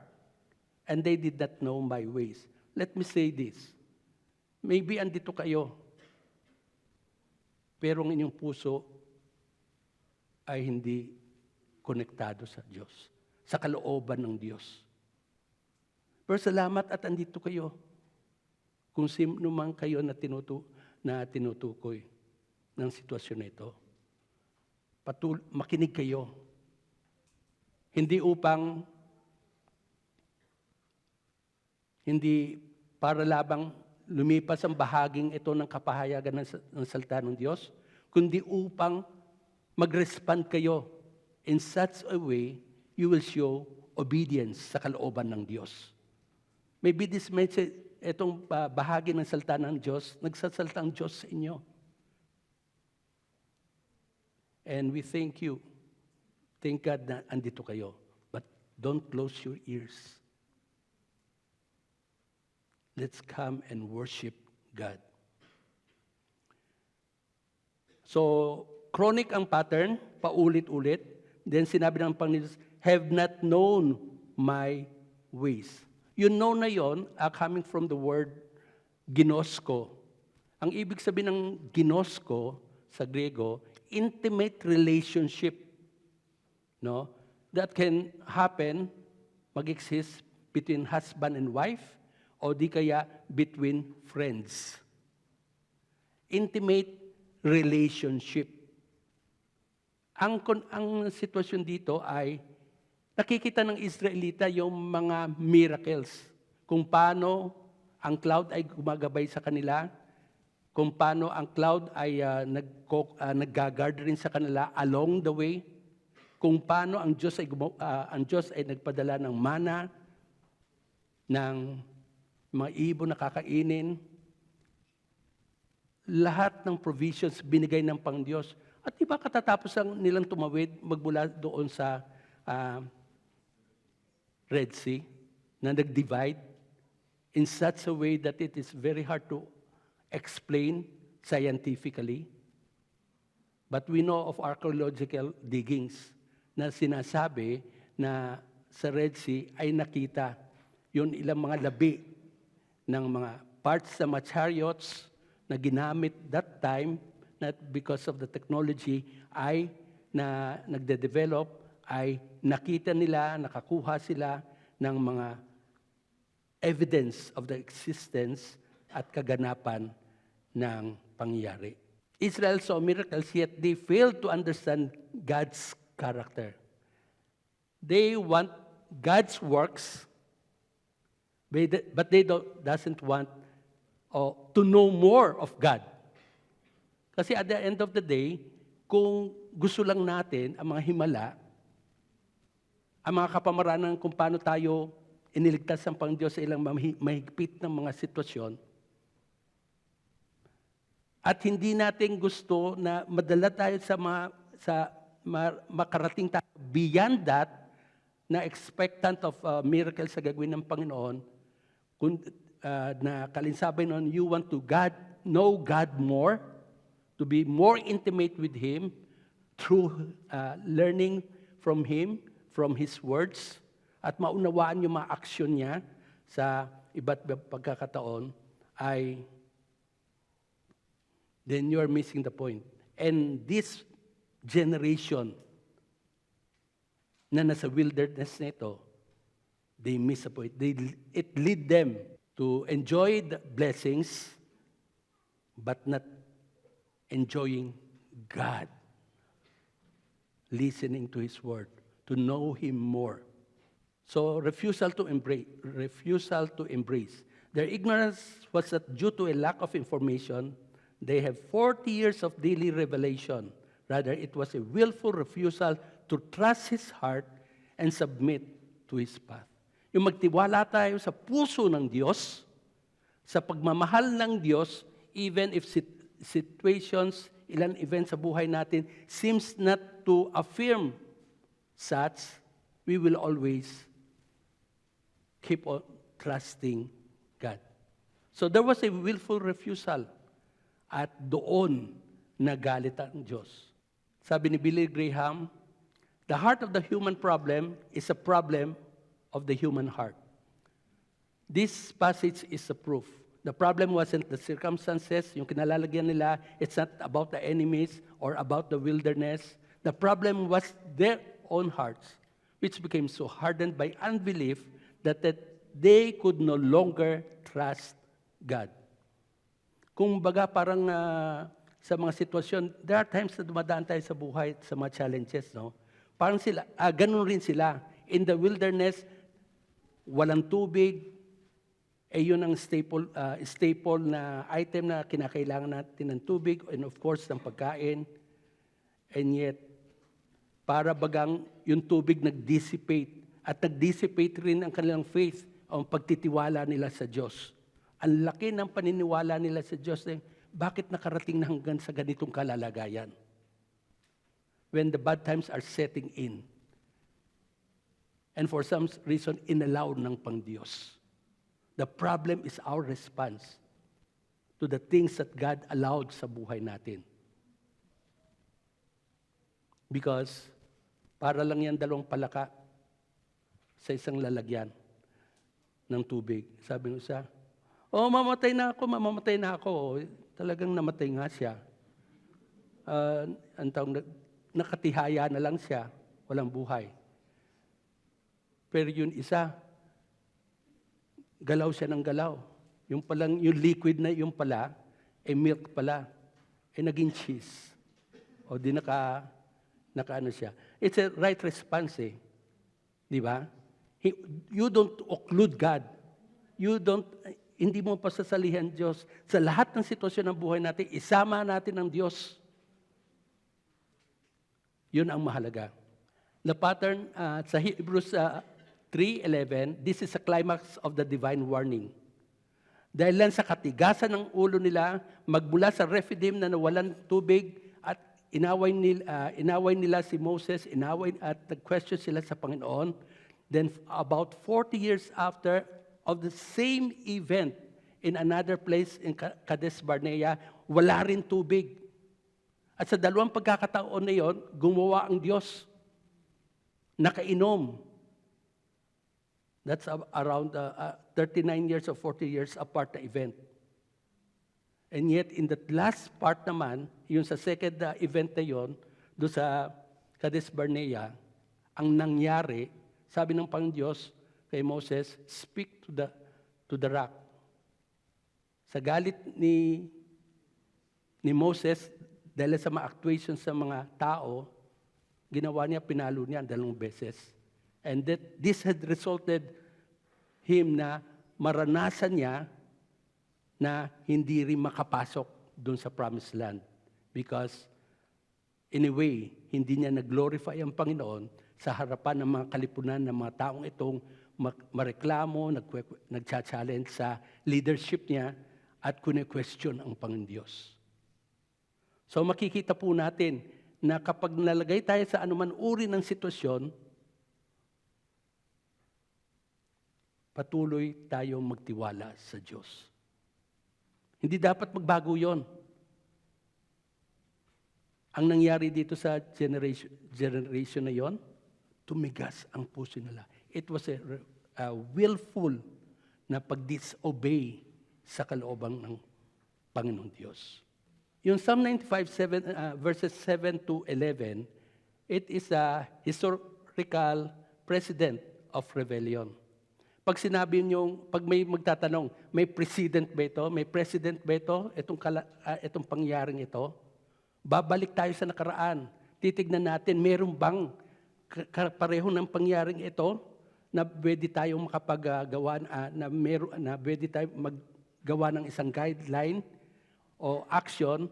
and they did not know my ways. Let me say this. Maybe andito kayo, pero ang inyong puso ay hindi konektado sa Diyos, sa kalooban ng Diyos. Pero salamat at andito kayo. Kung sino man kayo na tinutukoy ng sitwasyon na ito. Makinig kayo. Hindi para labang lumipas ang bahaging ito ng kapahayagan ng salita ng Diyos, kundi upang mag-respond kayo in such a way you will show obedience sa kalooban ng Diyos. Maybe this message, itong bahagi ng salita ng Diyos, nagsasalita ang Diyos sa inyo. And we thank you. Thank God na andito kayo. But don't close your ears. Let's come and worship God. So, chronic ang pattern, paulit-ulit. Then sinabi ng Panginoon, have not known my ways. Yung know na yon are coming from the word ginosko. Ang ibig sabihin ng ginosko sa Grego, intimate relationship. No? That can happen, mag-exist between husband and wife, o di kaya between friends. Intimate relationship. Ang sitwasyon dito ay nakikita ng Israelita yung mga miracles. Kung paano ang cloud ay gumagabay sa kanila, kung paano ang cloud ay nag-guard rin sa kanila along the way, kung paano ang Diyos ay nagpadala ng mana, ng mga ibon na kakainin, lahat ng provisions binigay ng Pangdiyos. At di ba katatapos ang nilang tumawid, magmula doon sa Red Sea, na nag-divide in such a way that it is very hard to explain scientifically. But we know of archaeological diggings na sinasabi na sa Red Sea ay nakita yun ilang mga labi ng mga parts sa mga chariots na ginamit that time, not because of the technology, ay na nagde-develop, ay nakita nila, nakakuha sila ng mga evidence of the existence at kaganapan ng pangyayari. Israel saw miracles, yet they failed to understand God's character. They want God's works, but they doesn't want to know more of God. Kasi at the end of the day, kung gusto lang natin ang mga himala, ang mga kapamaranan kung paano tayo iniligtas ng Panginoon sa ilang mahigpit ng mga sitwasyon, at hindi natin gusto na madala tayo makarating tayo beyond that, na expectant of miracles sa gagawin ng Panginoon, na kalinsabay noon, you want to know God more, to be more intimate with Him through learning from Him, from His words, at maunawaan yung mga aksyon niya sa iba't ibang pagkakataon, then you are missing the point. And this generation na nasa wilderness nito, they miss the point. It lead them to enjoy the blessings, but not enjoying God. Listening to His word, to to know Him more. So refusal to embrace. Their ignorance was not due to a lack of information. They have 40 years of daily revelation. Rather, it was a willful refusal to trust His heart and submit to His path. Yung magtiwala tayo sa puso ng Diyos, sa pagmamahal ng Diyos, even if situations, ilan events sa buhay natin seems not to affirm such, we will always keep on trusting God. So there was a willful refusal at doon nagalit ang Diyos. Sabi ni Billy Graham, the heart of the human problem is a problem of the human heart. This passage is a proof. The problem wasn't the circumstances, yung kinalalagyan nila, it's not about the enemies or about the wilderness. The problem was their own hearts, which became so hardened by unbelief that they could no longer trust God. Kung baga parang sa mga sitwasyon, there are times na dumadaan tayo sa buhay, sa mga challenges, no? Parang sila, ganun rin sila. In the wilderness, walang tubig, yun ang staple na item na kinakailangan natin ng tubig and of course ng pagkain. And yet, para bagang yung tubig nag-dissipate at nag-dissipate rin ang kanilang faith o ang pagtitiwala nila sa Diyos. Ang laki ng paniniwala nila sa Diyos na bakit nakarating na hanggang sa ganitong kalalagayan? When the bad times are setting in. And for some reason, inallow ng pang-Diyos. The problem is our response to the things that God allowed sa buhay natin. Because para lang yan dalawang palaka sa isang lalagyan ng tubig. Sabi ng isa, mamamatay na ako. Talagang namatay nga siya. Nakatihaya na lang siya, walang buhay. Pero yun isa, galaw siya ng galaw. Yung liquid na yung pala, milk pala, naging cheese. O di naka siya. It's a right response Di ba? You don't occlude God. Hindi mo pasasalihan Diyos. Sa lahat ng sitwasyon ng buhay natin, isama natin ang Diyos. Yun ang mahalaga. The pattern sa Hebrews 3:11, this is a climax of the divine warning. Dahil lang sa katigasan ng ulo nila, magmula sa Rephidim na nawalan tubig at inaway nila si Moses, at nag-question sila sa Panginoon. Then about 40 years after of the same event in another place in Kadesh Barnea, wala rin tubig. At sa dalawang pagkakataon na yon, gumawa ang Diyos. Nakainom. That's around 39 years or 40 years apart na event. And yet, in the last part naman, yung sa second event na yon, doon sa Kadesh Barnea, ang nangyari, sabi ng Panginoon kay Moses, speak to the rock. Sa galit ni Moses, dahil sa mga actuations sa mga tao, ginawa niya, pinalo niya 2 beses. And this had resulted him na maranasan niya na hindi rin makapasok doon sa promised land. Because in a way, hindi niya nag-glorify ang Panginoon sa harapan ng mga kalipunan ng mga taong itong mareklamo, nag-challenge sa leadership niya at kune-question ang Panginoon Diyos. So makikita po natin na kapag nalagay tayo sa anuman uri ng sitwasyon, patuloy tayong magtiwala sa Diyos. Hindi dapat magbago yon. Ang nangyari dito sa generation na yon, tumigas ang puso nila. It was a willful na pag-disobey sa kalooban ng Panginoong Diyos. Yung Psalm 95, verses 7 to 11, it is a historical precedent of rebellion. Pag sinabi niyo, pag may magtatanong, may president ba ito? May president ba ito? Itong pangyaring ito? Babalik tayo sa nakaraan. Titignan natin, meron bang pareho ng pangyaring ito na pwede tayong makapaggawa, na pwede tayong maggawa ng isang guideline o action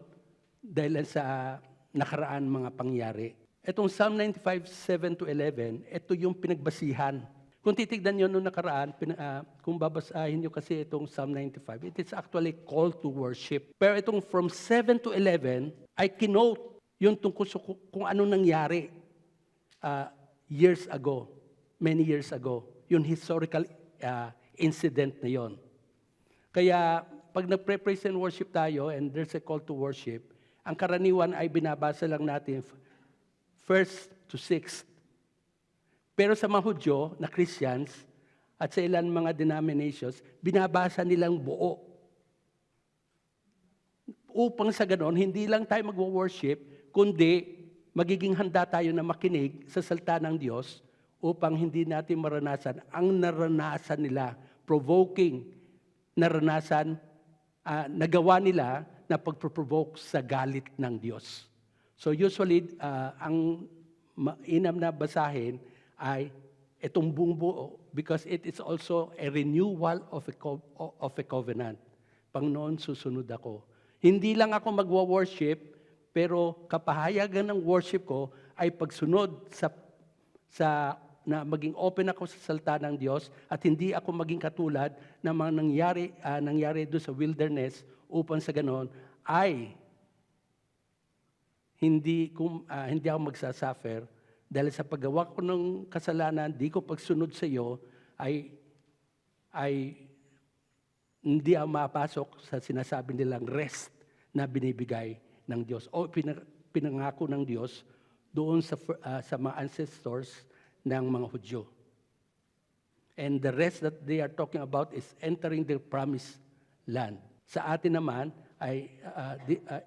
dahil sa nakaraan mga pangyari. Itong Psalm 95, 7-11, ito yung pinagbasihan. Kung titignan nyo nung nakaraan, kung babasahin nyo kasi itong Psalm 95, it is actually call to worship. Pero itong from 7-11, ay kinote yung tungkol sa kung anong nangyari years ago, many years ago. Yung historical incident na yon. Kaya pag nag-praise and worship tayo and there's a call to worship, ang karaniwan ay binabasa lang natin 1st to 6th. Pero sa mga Hudyo na Christians at sa ilan mga denominations, binabasa nilang buo. Upang sa ganon, hindi lang tayo mag-worship, kundi magiging handa tayo na makinig sa salita ng Diyos upang hindi natin maranasan ang naranasan nila, provoking naranasan, nagawa nila na pagprovoke sa galit ng Diyos. So usually, ang inam na basahin ay itong buong buo because it is also a renewal of a covenant. Panginoon, susunod ako. Hindi lang ako magwa-worship, pero kapahayagan ng worship ko ay pagsunod sa na maging open ako sa salita ng Diyos at hindi ako maging katulad ng mga nangyari doon sa wilderness upang sa ganon ay hindi ako magsasuffer dahil sa paggawa ko ng kasalanan, di ko pagsunod sa iyo ay hindi ako mapasok sa sinasabi nilang rest na binibigay ng Diyos o pinangako ng Diyos doon sa mga ancestors ng mga Hudyo. And the rest that they are talking about is entering the promised land. Sa atin naman, ay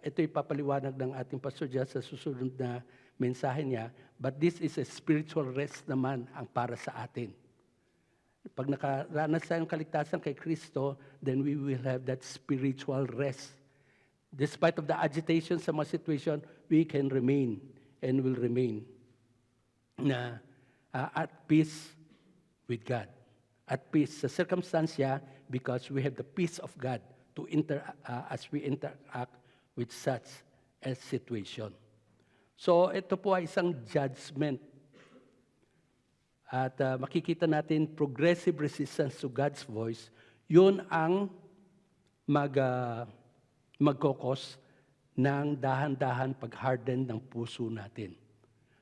ito ipapaliwanag ng ating pastor dyan sa susunod na mensahe niya, but this is a spiritual rest naman ang para sa atin. Pag nakaranas tayo ng kaligtasan kay Kristo, then we will have that spiritual rest. Despite of the agitation sa mga situation, we can remain and will remain na at peace with God. At peace sa circumstansya because we have the peace of God to as we interact with such a situation. So ito po ay isang judgment. At makikita natin progressive resistance to God's voice. Yun ang magkokos ng dahan-dahan pag-harden ng puso natin.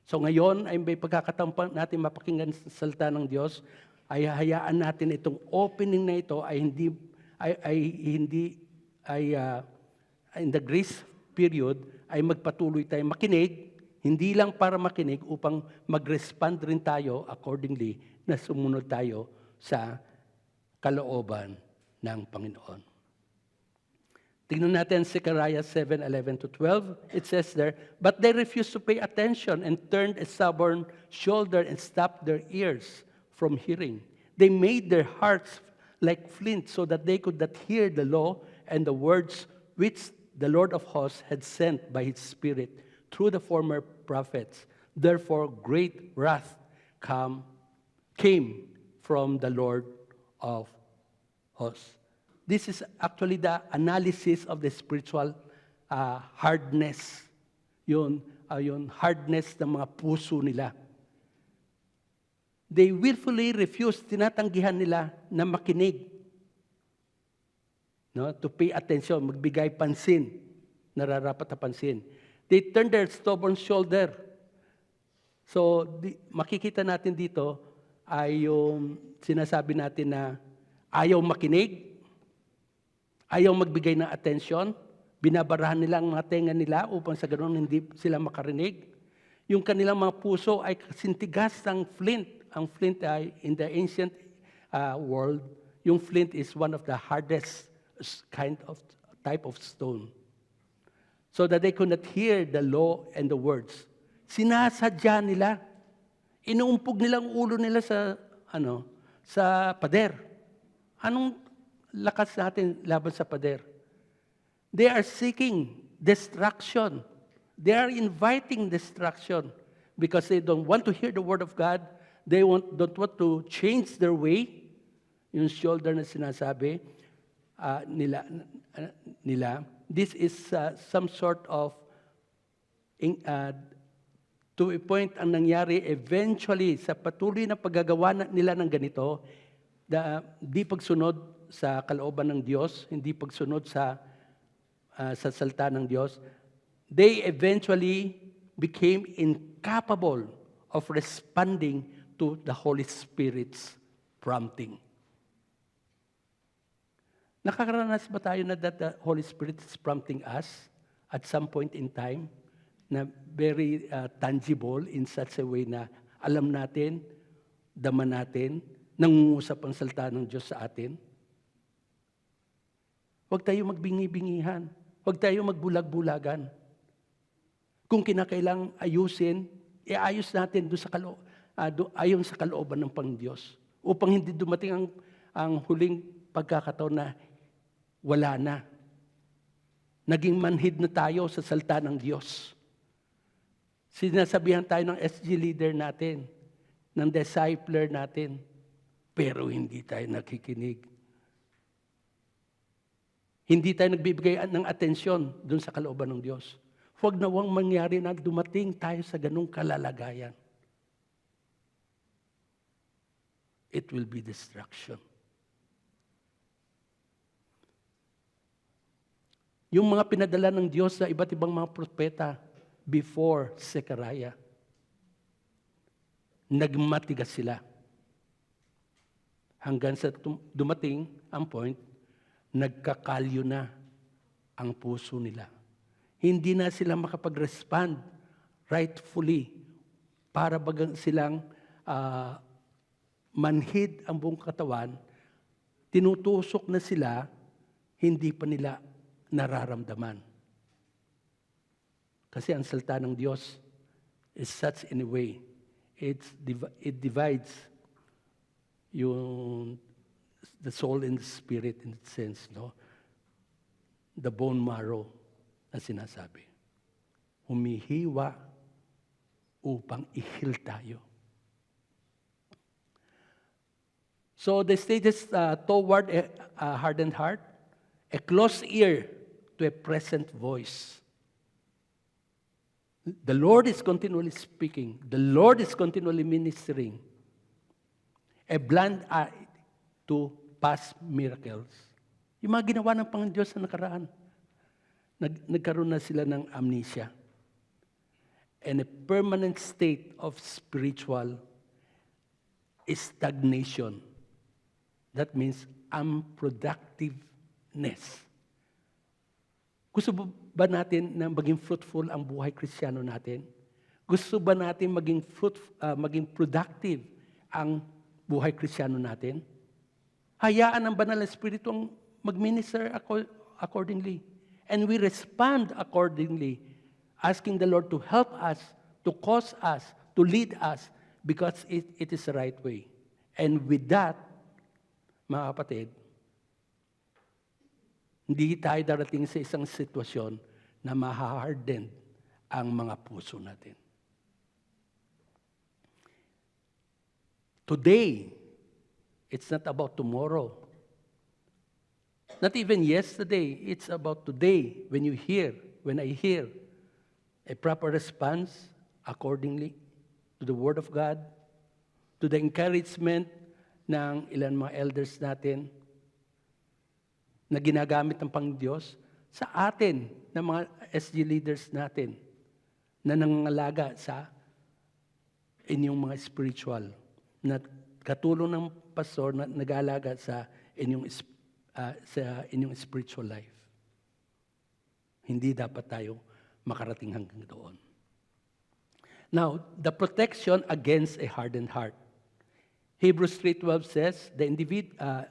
So ngayon ay may pagkakataon natin mapakinggan sa salita ng Diyos, ay hayaan natin itong opening na ito ay in the grace period ay magpatuloy tayo makinig, hindi lang para makinig upang mag-respond rin tayo accordingly na sumunod tayo sa kalooban ng Panginoon. Tingnan natin Zechariah 7:11-12. It says there, "But they refused to pay attention and turned a stubborn shoulder and stopped their ears from hearing. They made their hearts like flint so that they could not hear the law and the words which the Lord of hosts had sent by his Spirit through the former prophets. Therefore great wrath came from the Lord of hosts." This is actually the analysis of the spiritual hardness. Yun hardness ng mga puso nila. They willfully refused, tinatanggihan nila na makinig. No? To pay attention, magbigay pansin, nararapat na pansin. They turned their stubborn shoulder. So, makikita natin dito ay yung sinasabi natin na ayaw makinig, ayaw magbigay ng atensyon, binabarahan nila ang mga tenga nila upang sa ganoon hindi sila makarinig. Yung kanilang mga puso ay kasintigas ng flint. Ang flint ay, in the ancient world, yung flint is one of the hardest type of stone. So that they could not hear the law and the words. Sinasadya nila. Inuumpog nilang ulo nila sa pader. Anong lakas natin laban sa pader? They are seeking destruction. They are inviting destruction because they don't want to hear the Word of God. They don't want to change their way. Yung shoulder na sinasabi nila, this is some sort of, to a point ang nangyari eventually sa patuloy na paggagawa nila ng ganito, di pagsunod sa kalooban ng Diyos, hindi pagsunod sa salita ng Diyos, they eventually became incapable of responding to the Holy Spirit's prompting. Nakakaranas ba tayo na that the Holy Spirit is prompting us at some point in time na very tangible in such a way na alam natin, dama natin, nangungusap ang salita ng Diyos sa atin? Huwag tayo magbingi-bingihan. Huwag tayo magbulag-bulagan. Kung kinakailang ayusin, iayos natin doon sa ayon sa kalooban ng Pangdiyos upang hindi dumating ang huling pagkakataon na wala na. Naging manhid na tayo sa salita ng Diyos. Sinasabihan tayo ng SG leader natin, ng discipler natin, pero hindi tayo nakikinig. Hindi tayo nagbibigay ng atensyon doon sa kalooban ng Diyos. Huwag nawang mangyari na dumating tayo sa ganung kalalagayan. It will be destruction. Yung mga pinadala ng Diyos sa iba't ibang mga propeta before Zechariah, nagmatigas sila. Hanggang sa dumating ang point, nagkakalyo na ang puso nila. Hindi na sila makapag-respond rightfully para bagang silang manhid ang buong katawan, tinutusok na sila, hindi pa nila nararamdaman. Kasi ang salita ng Diyos is such in a way, it divides the soul and the spirit in that sense, no? The bone marrow na sinasabi. Humihiwa upang ihil tayo. So the stages toward a hardened heart, a closed ear to a present voice. The Lord is continually speaking. The Lord is continually ministering. A blind eye to past miracles. Yung mga ginawa ng Panginoon Diyos sa nakaraan, nagkaroon na sila ng amnesia. And a permanent state of spiritual stagnation. That means unproductiveness. Gusto ba natin na maging fruitful ang buhay Kristiyano natin? Gusto ba natin maging productive ang buhay Kristiyano natin? Hayaan ang banal na Espiritu ang mag-minister accordingly. And we respond accordingly, asking the Lord to help us, to cause us, to lead us, because it is the right way. And with that, mga kapatid, hindi tayo darating sa isang sitwasyon na mahaharden ang mga puso natin. Today, it's not about tomorrow. Not even yesterday, it's about today when I hear a proper response accordingly to the Word of God, to the encouragement ng ilan mga elders natin na ginagamit ng Panginoon sa atin, ng mga SG leaders natin na nangangalaga sa inyong mga spiritual, na katulong ng pastor na nag-aalaga sa inyong spiritual life. Hindi dapat tayo makarating hanggang doon. Now, the protection against a hardened heart. Hebrews 3:12 says,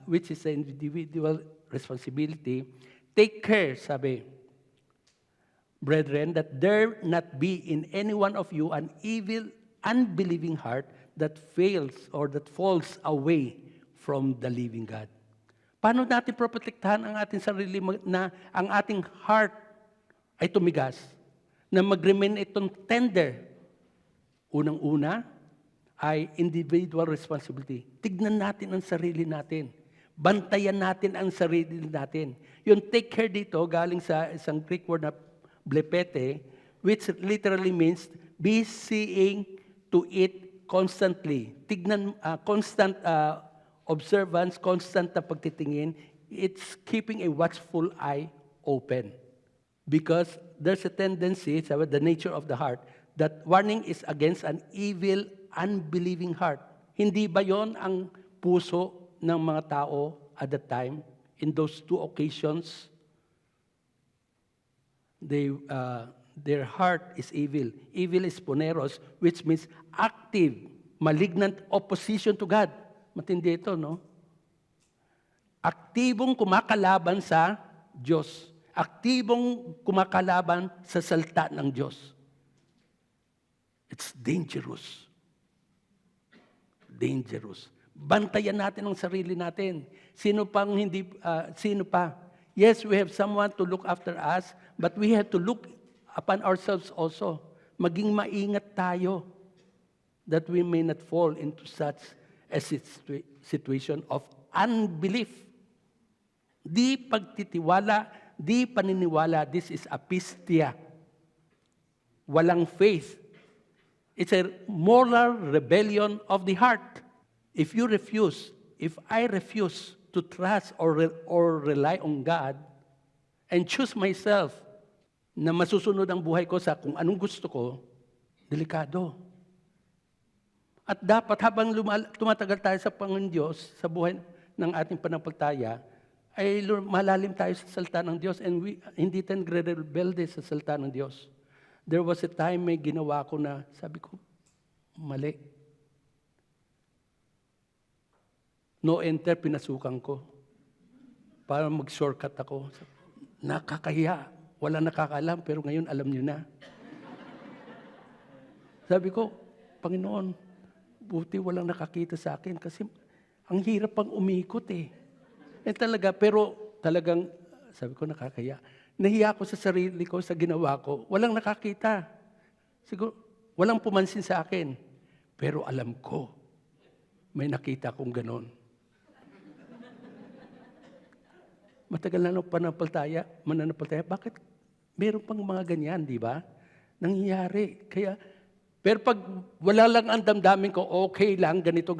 which is the individual responsibility, take care, sabi, brethren, that there not be in any one of you an evil, unbelieving heart that fails or that falls away from the living God. Paano natin protektahan ang ating sarili na ang ating heart ay tumigas, na mag-remain itong tender Unang-una ay individual responsibility. Tignan natin ang sarili natin. Bantayan natin ang sarili natin. Yung take care dito, galing sa isang Greek word na blepete, which literally means be seeing to it constantly. Tignan, constant observance, constant na pagtitingin. It's keeping a watchful eye open. Because there's a tendency, sa the nature of the heart, that warning is against an evil, unbelieving heart. Hindi ba yon ang puso ng mga tao at that time? In those two occasions, their heart is evil. Evil is poneros, which means active, malignant opposition to God. Matindi ito, no? Aktibong kumakalaban sa Diyos. Aktibong kumakalaban sa salita ng Diyos. It's dangerous. Dangerous. Bantayan natin ang sarili natin. Sino pa? Yes, we have someone to look after us, but we have to look upon ourselves also. Maging maingat tayo that we may not fall into such a situation of unbelief. Di pagtitiwala, di paniniwala, this is apistia. Walang faith. It's a moral rebellion of the heart. If I refuse to trust or rely on God and choose myself na masusunod ang buhay ko sa kung anong gusto ko, delikado. At dapat habang tumatagal tayo sa Panginoon Diyos, sa buhay ng ating panampalataya, ay malalim tayo sa salita ng Diyos and hindi tayo nagre-rebelde sa salita ng Diyos. There was a time may ginawa ko na sabi ko, mali. No enter, pinasukan ko. Para mag-shortcut ako. Nakakahiya. Wala nakakaalam, pero ngayon alam niyo na. Sabi ko, Panginoon, buti walang nakakita sa akin kasi ang hirap pang umikot eh. Pero talagang, sabi ko, nakakahiya. Nahiya ako sa sarili ko, sa ginawa ko. Walang nakakita. Siguro, walang pumansin sa akin. Pero alam ko, may nakita kong ganon. Matagal na mananampalataya, bakit meron pang mga ganyan, di ba? Nangyayari. Pero pag wala lang ang damdamin ko, okay lang, ganito.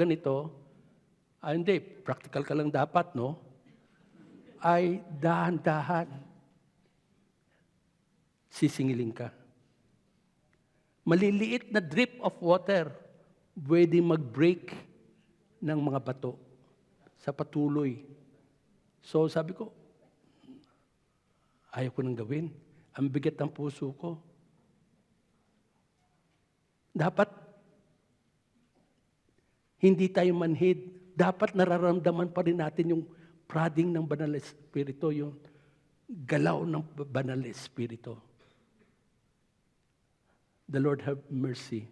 Hindi, practical ka lang dapat, no? Ay dahan-dahan. Sisingiling ka. Maliliit na drip of water, pwede mag-break ng mga bato sa patuloy. So sabi ko, ayaw ko nang gawin. Ang bigat ng puso ko. Dapat, hindi tayo manhid. Dapat nararamdaman pa rin natin yung prodding ng Banal na Espiritu, yung galaw ng Banal na Espiritu. The Lord have mercy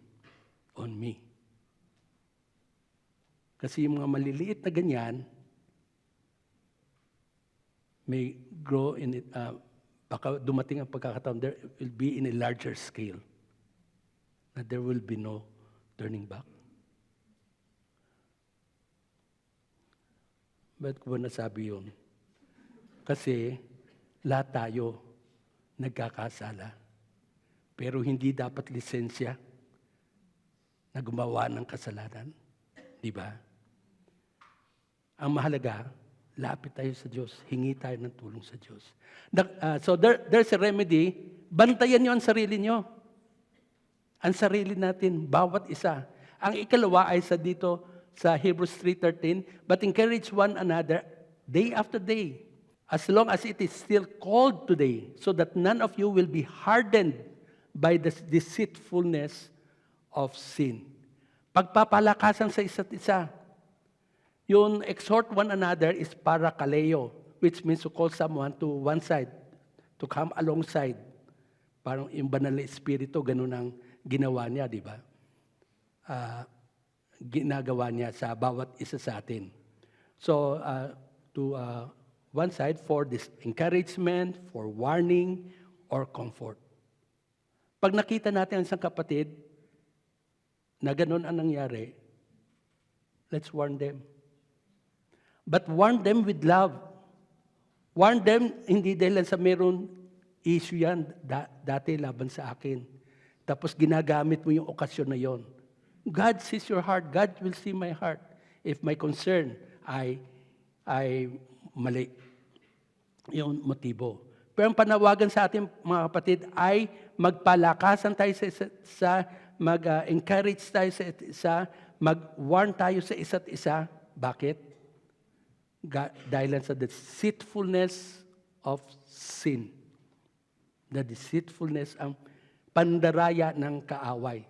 on me. Kasi yung mga maliliit na ganyan, may grow in it, baka dumating ang pagkakataon, there will be in a larger scale. Na there will be no turning back. Ba't ko ba nasabi yun? Kasi lahat tayo nagkakasala. Pero hindi dapat lisensya na gumawa ng kasalanan. Di ba? Ang mahalaga, lapit tayo sa Diyos. Hingi tayo ng tulong sa Diyos. So there's a remedy. Bantayan niyo ang sarili niyo. Ang sarili natin, bawat isa. Ang ikalawa ay dito sa Hebrews 3:13, but encourage one another day after day, as long as it is still called today, so that none of you will be hardened by the deceitfulness of sin. Pagpapalakasan sa isa't isa. Yung exhort one another is parakaleo, which means to call someone to one side, to come alongside. Parang yung Banal na Espiritu, ganun ang ginawa niya, di ba? Ginagawa niya sa bawat isa sa atin. So, to one side, for this encouragement, for warning, or comfort. Pag nakita natin ang isang kapatid na ganun ang nangyari, let's warn them. But warn them with love. Warn them, hindi dahil sa meron issue yan, dati laban sa akin. Tapos ginagamit mo yung okasyon na yon. God sees your heart. God will see my heart. If my concern ay mali, yung motibo. Pero ang panawagan sa ating mga kapatid ay magpalakasan tayo mag-encourage tayo sa isa't isa, mag-warn tayo sa isa't isa. Bakit? Dahil sa deceitfulness of sin. The deceitfulness, ang pandaraya ng kaaway.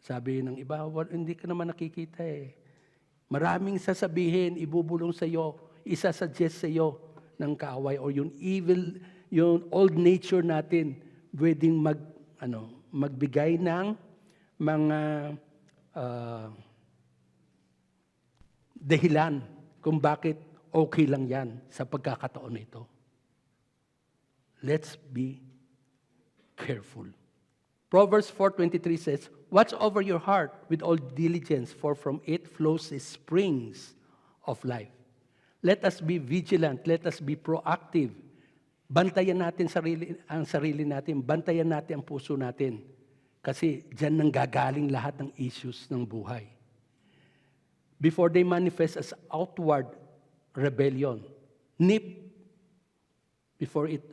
Sabi ng iba, hindi ka naman nakikita eh. Maraming sasabihin, ibubulong sa iyo, isasuggest sa iyo ng kaaway o yung evil, yung old nature natin, pwedeng magbigay ng mga dahilan kung bakit okay lang yan sa pagkakataon na ito. Let's be careful. Proverbs 4:23 says, "Watch over your heart with all diligence, for from it flows the springs of life." Let us be vigilant. Let us be proactive. Bantayan natin ang sarili natin. Bantayan natin ang puso natin. Kasi dyan nanggagaling lahat ng issues ng buhay. Before they manifest as outward rebellion, nip before it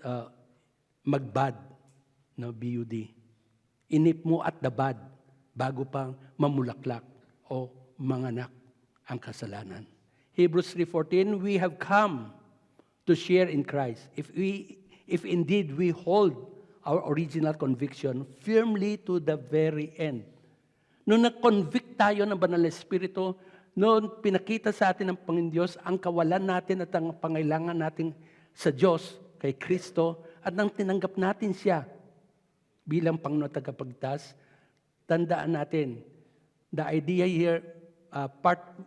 magbad, BUD. Inip mo at the bad bago pang mamulaklak o manganak ang kasalanan. Hebrews 3:14, we have come to share in Christ. If indeed we hold our original conviction firmly to the very end. Nung na-convict tayo ng Banal na Espiritu, noon pinakita sa atin ng Panginoon Diyos ang kawalan natin at ang pangailangan natin sa Diyos, kay Kristo, at nang tinanggap natin siya bilang Panginoon at tagapagligtas, tandaan natin, the idea here,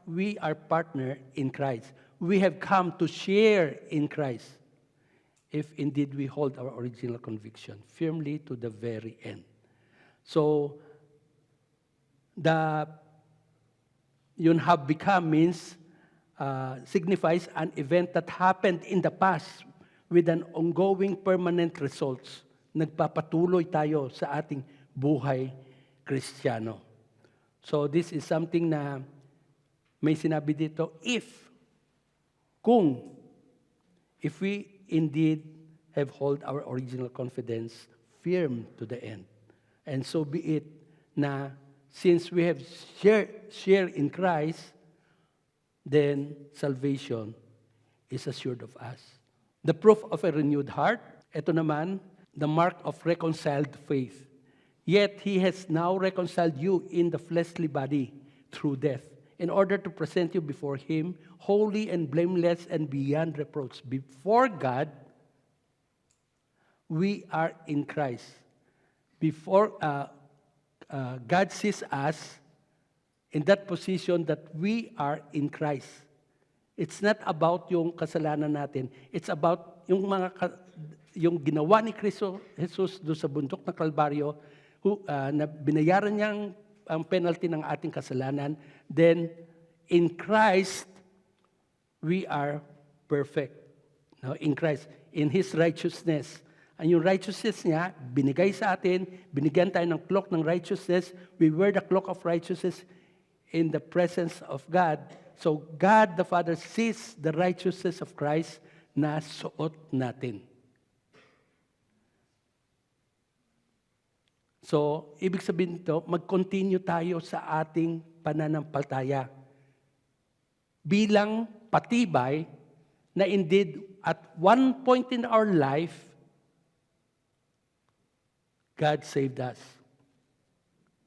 we are partner in Christ. We have come to share in Christ if indeed we hold our original conviction firmly to the very end. So, yun have become means, signifies an event that happened in the past with an ongoing permanent results. Nagpapatuloy tayo sa ating buhay Kristiyano. So this is something na may sinabi dito, if we indeed have hold our original confidence firm to the end. And so be it na since we have share in Christ, then salvation is assured of us. The proof of a renewed heart, ito naman, the mark of reconciled faith. Yet He has now reconciled you in the fleshly body through death, in order to present you before Him, holy and blameless and beyond reproach. Before God, we are in Christ. Before God sees us in that position that we are in Christ. It's not about yung kasalanan natin. It's about yung ginawa ni Kristo Jesus doon sa bundok ng Kalbaryo, na binayaran niyang ang penalty ng ating kasalanan. Then, in Christ, we are perfect. No? In Christ, in His righteousness. Ang yung righteousness niya, binigay sa atin, binigyan tayo ng cloak ng righteousness. We wear the cloak of righteousness in the presence of God. So God the Father sees the righteousness of Christ na suot natin. So, ibig sabihin nito, mag-continue tayo sa ating pananampalataya bilang patibay na indeed at one point in our life, God saved us.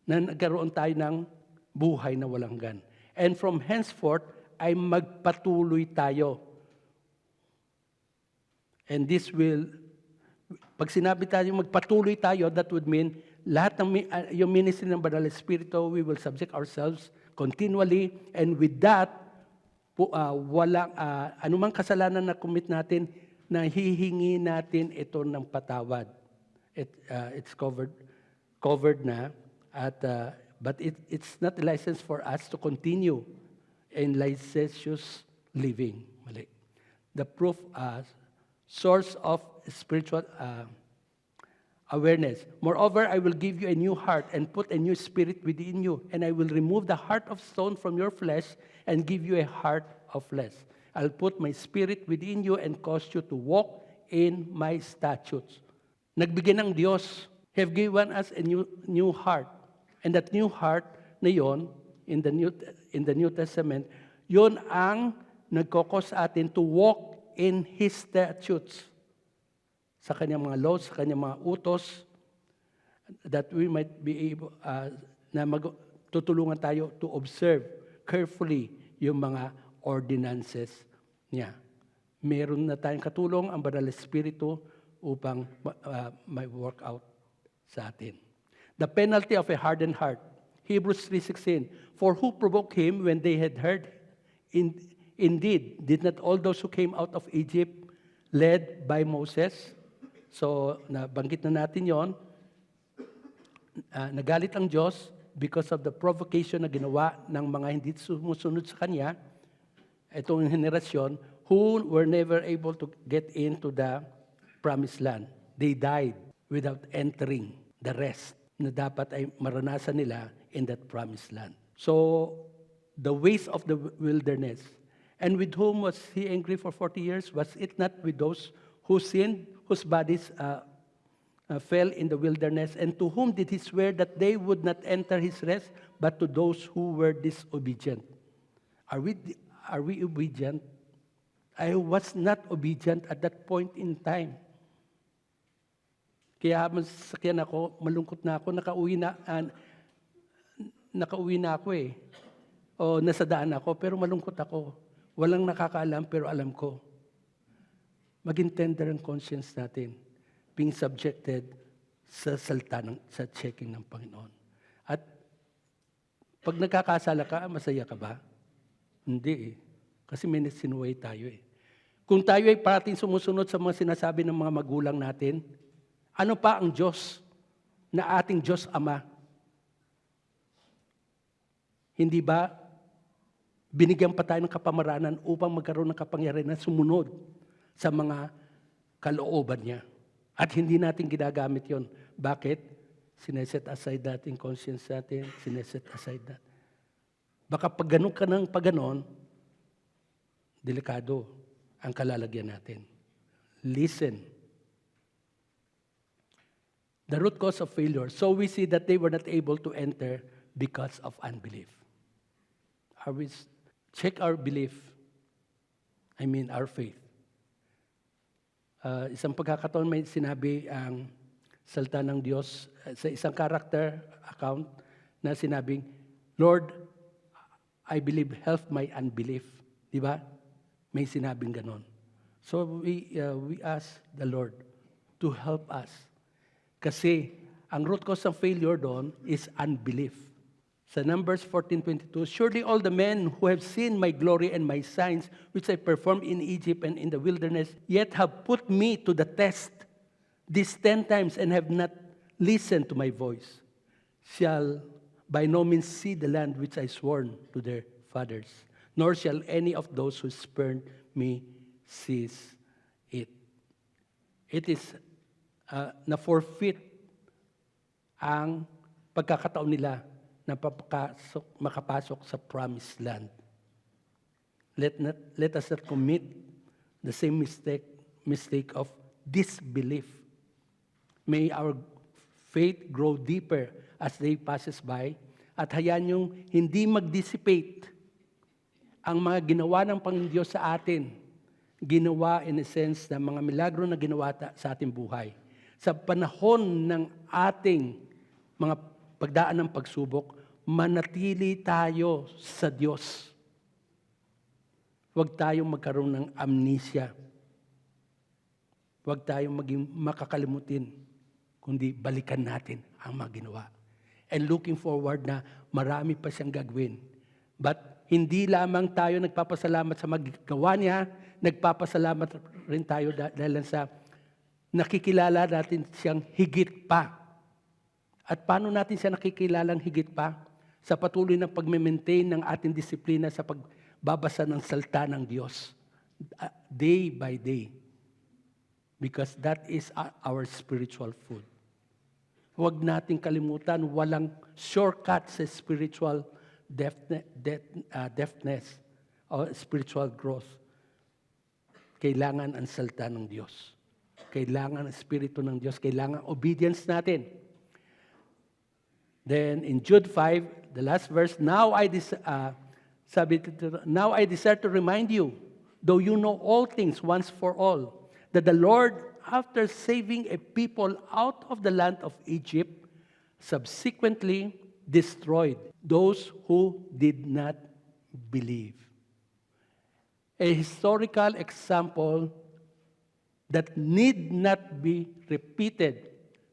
Na nagkaroon tayo ng buhay na walang hanggan. And from henceforth, ay magpatuloy tayo. And this will, pag sinabi tayo magpatuloy tayo, that would mean lahat ng yung ministry ng Banal na Espiritu, we will subject ourselves continually. And with that, walang anumang kasalanan na commit natin, na hihingi natin ito ng patawad. It's covered na at But it's not a license for us to continue in licentious living. Mali. The proof, source of spiritual awareness. Moreover, I will give you a new heart and put a new spirit within you, and I will remove the heart of stone from your flesh and give you a heart of flesh. I'll put my spirit within you and cause you to walk in my statutes. Nagbigay ng Diyos, have given us a new heart. And that new heart na yon, in the New Testament, yon ang nagkokos sa atin to walk in His statutes. Sa kanyang mga laws, sa kanyang mga utos, that we might be able, tutulungan tayo to observe carefully yung mga ordinances niya. Meron na tayong katulong ang Banal na Espiritu upang may work out sa atin. The penalty of a hardened heart. Hebrews 3:16. For who provoked him when they had heard? Indeed, did not all those who came out of Egypt led by Moses? So, nabanggit na natin yon. Nagalit ang Diyos because of the provocation na ginawa ng mga hindi sumusunod sa Kanya. Itong henerasyon who were never able to get into the promised land. They died without entering the rest na dapat ay maranasan nila in that promised land. So, the ways of the wilderness. And with whom was He angry for 40 years? Was it not with those who sinned, whose bodies fell in the wilderness? And to whom did He swear that they would not enter His rest, but to those who were disobedient? Are we obedient? I was not obedient at that point in time. Kaya masakyan ako, malungkot na ako, nakauwi na ako eh. O nasa daan ako, pero malungkot ako. Walang nakakaalam, pero alam ko. Maging tender ang conscience natin, being subjected sa salita, sa checking ng Panginoon. At pag nagkakasala ka, masaya ka ba? Hindi eh. Kasi may sinuway tayo eh. Kung tayo ay parating sumusunod sa mga sinasabi ng mga magulang natin, ano pa ang Diyos na ating Diyos Ama? Hindi ba binigyan pa tayo ng kapamaranan upang magkaroon ng kapangyarihan na sumunod sa mga kalooban niya? At hindi natin ginagamit yon. Bakit? Sineset aside natin conscience natin, sineset aside that. Baka pag ganun ka ng paganon, delikado ang kalalagyan natin. Listen. The root cause of failure. So we see that they were not able to enter because of unbelief. Check our belief. I mean, our faith. Isang pagkakataon may sinabi ang salita ng Diyos sa isang character account na sinabing, Lord, I believe, help my unbelief. Di ba? May sinabing ganon. So we ask the Lord to help us. Kasi ang root cause of failure doon is unbelief. Sa Numbers 14:22, surely all the men who have seen my glory and my signs, which I performed in Egypt and in the wilderness, yet have put me to the test these 10 times and have not listened to my voice, shall by no means see the land which I sworn to their fathers, nor shall any of those who spurned me seize it. It is na-forfeit ang pagkakataon nila na makapasok sa promised land. Let us not commit the same mistake of disbelief. May our faith grow deeper as day passes by at hayaan yung hindi mag-dissipate ang mga ginawa ng Panginoon Diyos sa atin. Ginawa in a sense na mga milagro na ginawa sa ating buhay. Sa panahon ng ating mga pagdaan ng pagsubok, manatili tayo sa Diyos. Huwag tayong magkaroon ng amnesia. Huwag tayong maging makakalimutin, kundi balikan natin ang mga ginawa. And looking forward na marami pa siyang gagawin. But hindi lamang tayo nagpapasalamat sa magawa niya, nagpapasalamat rin tayo dahil sa nakikilala natin siyang higit pa. At paano natin siya nakikilalang higit pa? sa patuloy na pag-maintain ng ating disiplina sa pagbabasa ng salita ng Diyos. Day by day. Because that is our spiritual food. Huwag nating kalimutan, walang shortcut sa spiritual deafness o spiritual growth. Kailangan ang salita ng Diyos. Kailangan ang Espiritu ng Diyos. Kailangan obedience natin. Then in Jude 5, the last verse, now I desire to remind you, though you know all things once for all, that the Lord, after saving a people out of the land of Egypt, subsequently destroyed those who did not believe. A historical example that need not be repeated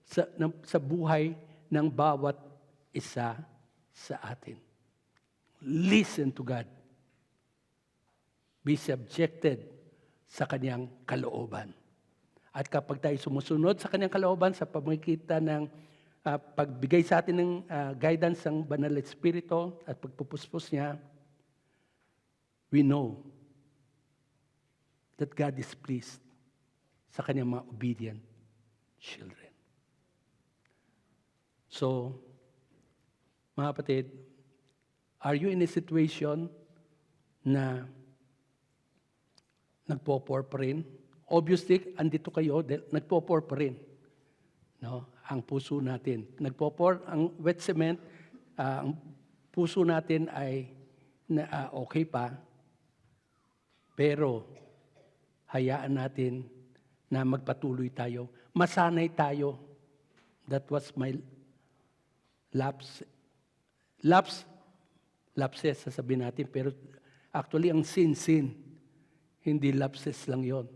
sa buhay ng bawat isa sa atin. Listen to God. Be subjected sa Kanyang kalooban. At kapag tayo sumusunod sa Kanyang kalooban sa pamamagitan ng pagbigay sa atin ng guidance ng Banal na Espiritu at pagpupuspos niya, we know that God is pleased sa Kanyang mga obedient children. So, mga kapatid, are you in a situation na nagpo-pour pa rin? Obviously, andito kayo, nagpo-pour pa rin. No? Ang puso natin. Nagpo-pour ang wet cement, ang puso natin ay okay pa, pero hayaan natin na magpatuloy tayo. Masanay tayo. That was my lapses, sasabihin natin, pero actually ang sin, hindi lapses lang yon.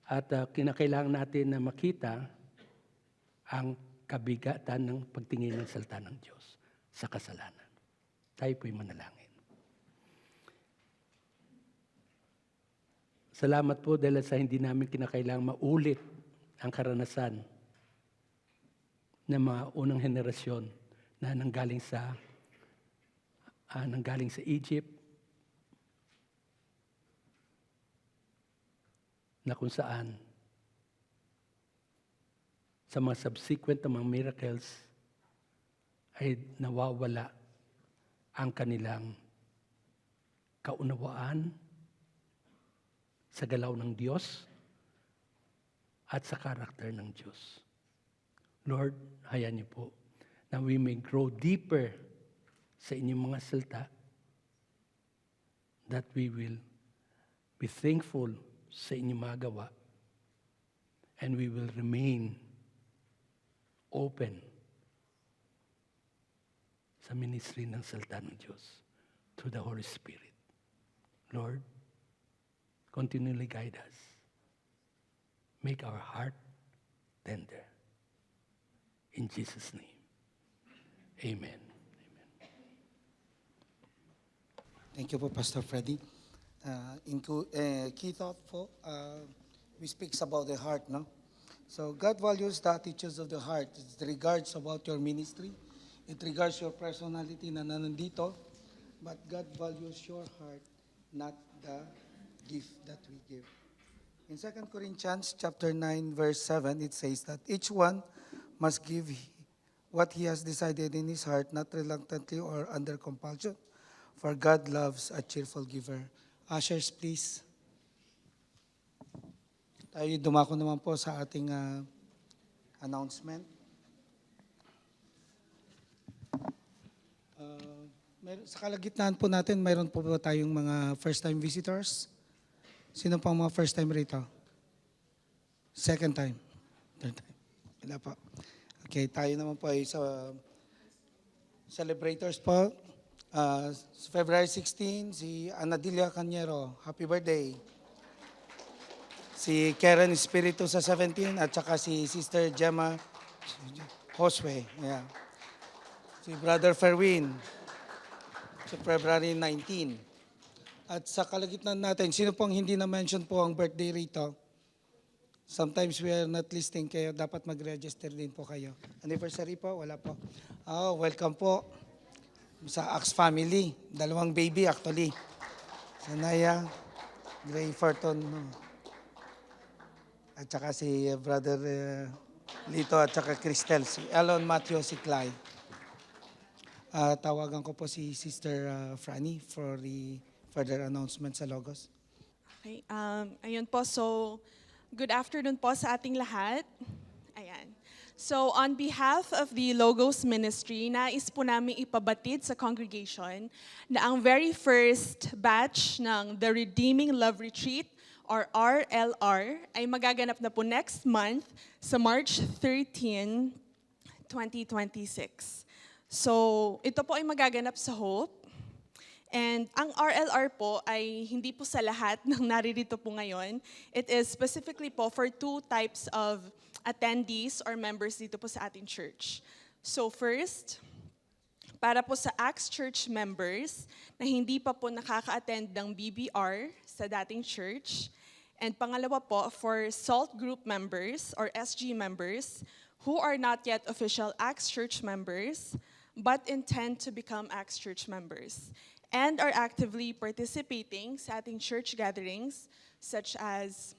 At kinakailangan natin na makita ang kabigatan ng pagtingin ng salita ng Diyos sa kasalanan. Tayo po'y manalangin. Salamat po dahil sa hindi namin kinakailangan maulit ang karanasan ng mga unang henerasyon na nanggaling sa Egypt, na kung saan sa mga subsequent na mga miracles ay nawawala ang kanilang kaunawaan sa galaw ng Diyos at sa karakter ng Diyos. Lord, hayaan niyo po na we may grow deeper sa inyong mga salita, that we will be thankful sa inyong mga gawa, and we will remain open sa ministry ng salita ng Diyos through the Holy Spirit. Lord, continually guide us. Make our heart tender. In Jesus' name, amen. Thank you po, Pastor Freddy. Key thought po, we speaks about the heart, no? So God values the attitudes of the heart. It regards about your ministry. It regards your personality na nandito. But God values your heart, not the gift that we give. In 2 Corinthians chapter 9, verse 7, it says that each one must give what he has decided in his heart, not reluctantly or under compulsion. For God loves a cheerful giver. Ushers, please. Tayo dumako naman po sa ating announcement. Sa kalagitnaan po natin, mayroon po ba tayong mga first-time visitors? Sino pang mga first-time rito? Second time? Third time? Wala po. Okay, tayo naman po ay sa celebrators po. February 16, si Anadilia Cañero. Happy birthday. Si Karen Espiritu sa 17 at saka si Sister Gemma Josue. Yeah. Si Brother Ferwin sa February 19. At sa kalagitnaan natin, sino pong hindi na-mention po ang birthday rito? Sometimes we are not listing kayo. Dapat mag-register din po kayo. Anniversary po? Wala po. Oh, welcome po. sa Axe family. 2 baby actually. Sanaya, Gray Forton, no? At saka si Brother Lito at saka Cristel, si Elon, Matthew, si Clay. Tawagan ko po si Sister Franny for the further announcement sa Logos. Okay, ayun po. So, good afternoon po sa ating lahat. Ayan. So, on behalf of the Logos Ministry, nais po namin ipabatid sa congregation na ang very first batch ng The Redeeming Love Retreat or RLR ay magaganap na po next month sa March 13, 2026. So, ito po ay magaganap sa Hope. And ang RLR po ay hindi po sa lahat ng naririto po ngayon. It is specifically po for 2 types of attendees or members dito po sa ating church. So first, para po sa Acts Church members na hindi pa po nakaka-attend ng BBR sa dating church. And pangalawa po, for SALT group members or SG members who are not yet official Acts Church members but intend to become Acts Church members and are actively participating sa ating church gatherings such as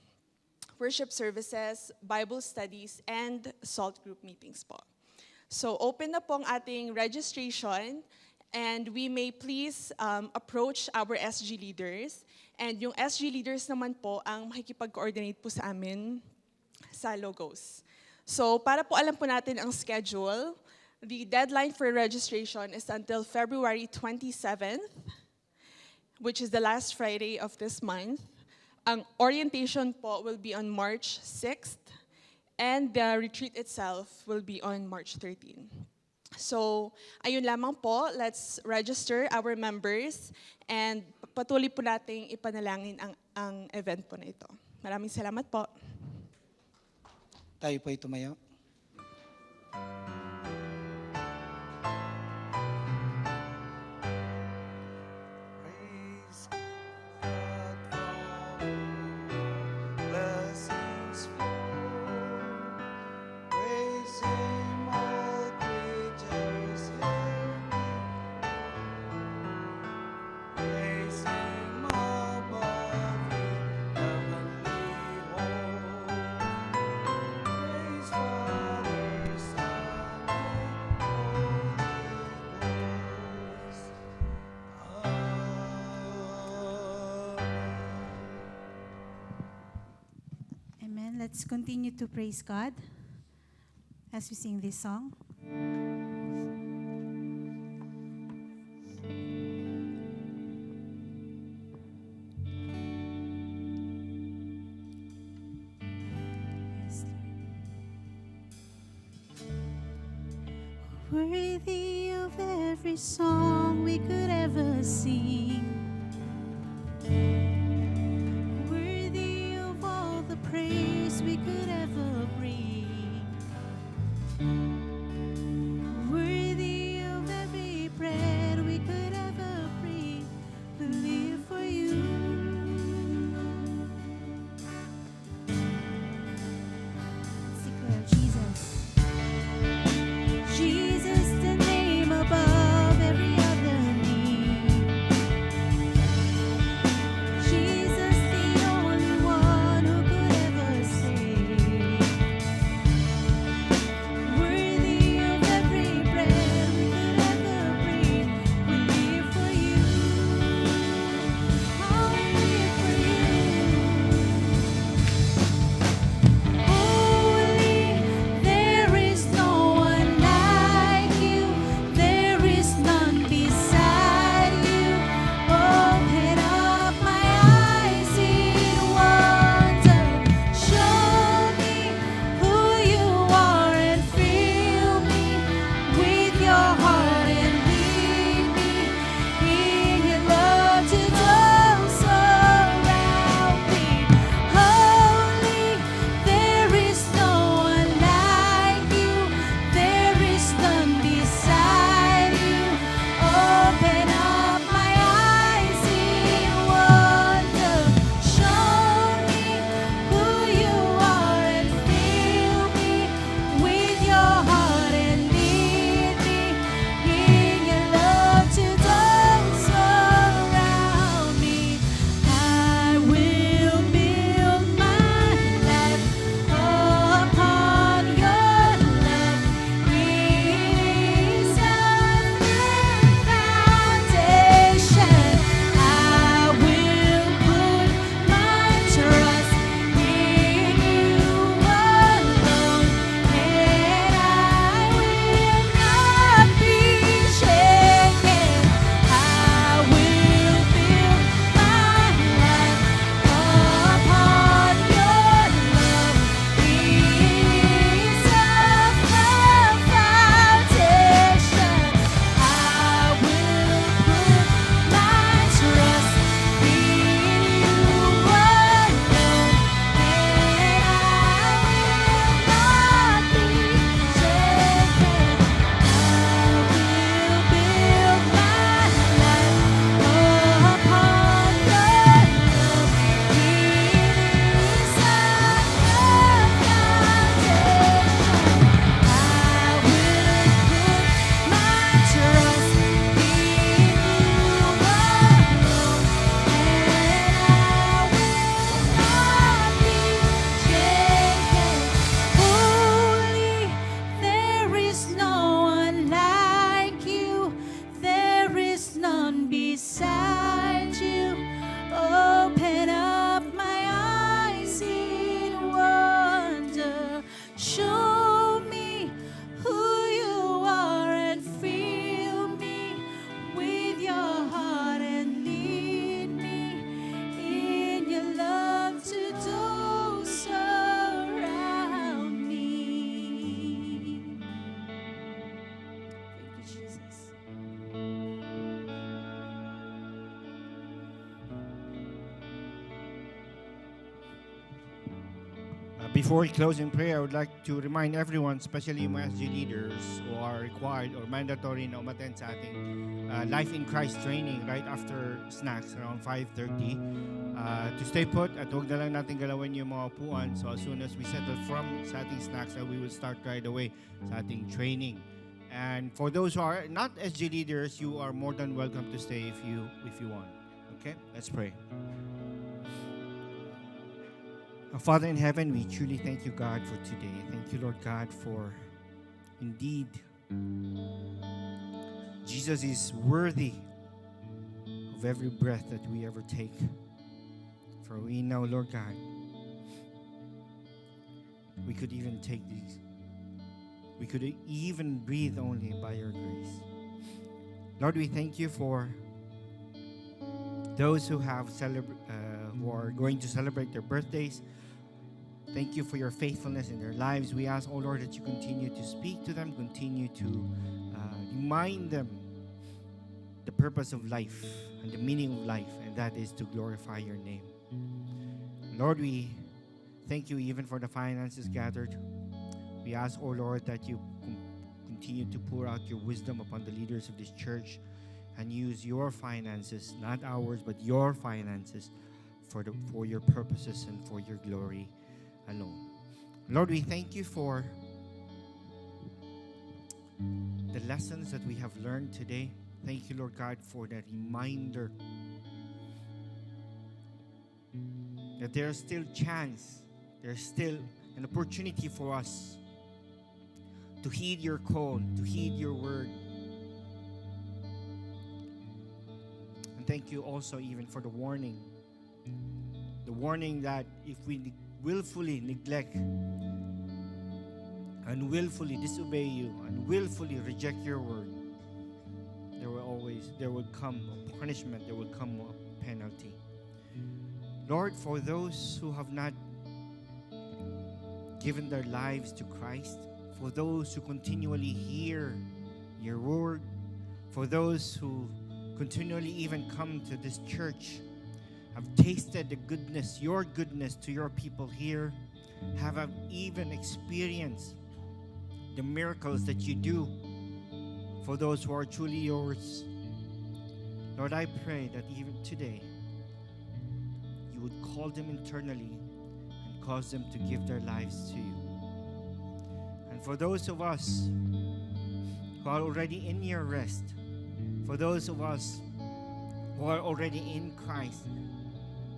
worship services, Bible studies, and SALT group meetings po. So open na po ang ating registration and we may please approach our SG leaders. And yung SG leaders naman po ang makikipag-coordinate po sa amin sa Logos. So para po alam po natin ang schedule, the deadline for registration is until February 27th, which is the last Friday of this month. Ang orientation po will be on March 6th, and the retreat itself will be on March 13. So, ayun lamang po, let's register our members, and patuloy po nating ipanalangin ang event po na ito. Maraming salamat po. Tayo po ay tumayo. Praise God for blessings flow. Praise Him, all creatures hear me. Praise Him above in heavenly hosts. Praise Father, Son, and Holy Ghost. Amen. Let's continue to praise God as we sing this song. Yes, Lord. Worthy of every song we could ever sing. Worthy of all the praise we could ever bring. Worthy of every prayer we could ever bring. We live for you. Let's declare Jesus. Jesus, the name above every other name. Before we close in prayer, I would like to remind everyone, especially yung mga SG leaders who are required or mandatory na umattend sa ating Life in Christ training right after snacks around 5:30. To stay put at huwag na lang natin galawin yung mga upuan. So as soon as we settle from sa ating snacks, we will start right away sa ating training. And for those who are not SG leaders, you are more than welcome to stay if you want. Okay? Let's pray. Our Father in heaven, we truly thank you, God, for today. Thank you, Lord God, for indeed Jesus is worthy of every breath that we ever take. For we know, Lord God, we could even take these. We could even breathe only by your grace. Lord, we thank you for those who who are going to celebrate their birthdays. Thank you for your faithfulness in their lives. We ask, oh Lord, that you continue to speak to them, continue to remind them the purpose of life and the meaning of life, and that is to glorify your name. Lord, we thank you even for the finances gathered. We ask, oh Lord, that you continue to pour out your wisdom upon the leaders of this church and use your finances, not ours, but your finances for your purposes and for your glory alone. Lord, we thank you for the lessons that we have learned today. Thank you, Lord God, for that reminder that there's still chance, there's still an opportunity for us to heed your call, to heed your word. And thank you also even for the warning that if we willfully neglect and willfully disobey you and willfully reject your word, there will come a punishment, there will come a penalty. Lord, for those who have not given their lives to Christ, for those who continually hear your word, for those who continually even come to this church, have tasted the goodness, your goodness to your people here, have even experienced the miracles that you do for those who are truly yours. Lord, I pray that even today, you would call them internally and cause them to give their lives to you. And for those of us who are already in your rest, for those of us who are already in Christ,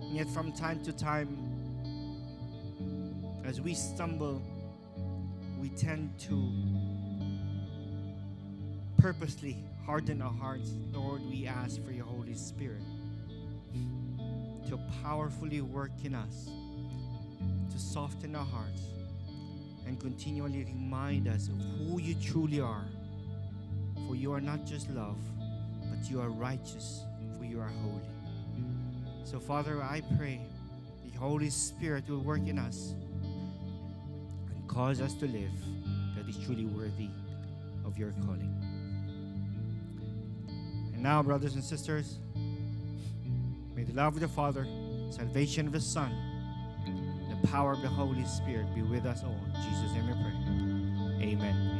and yet from time to time, as we stumble, we tend to purposely harden our hearts. Lord, we ask for your Holy Spirit to powerfully work in us, to soften our hearts, and continually remind us of who you truly are. For you are not just love, but you are righteous, for you are holy. So, Father, I pray the Holy Spirit will work in us and cause us to live that is truly worthy of your calling. And now, brothers and sisters, may the love of the Father, salvation of the Son, the power of the Holy Spirit be with us all. In Jesus' name we pray. Amen.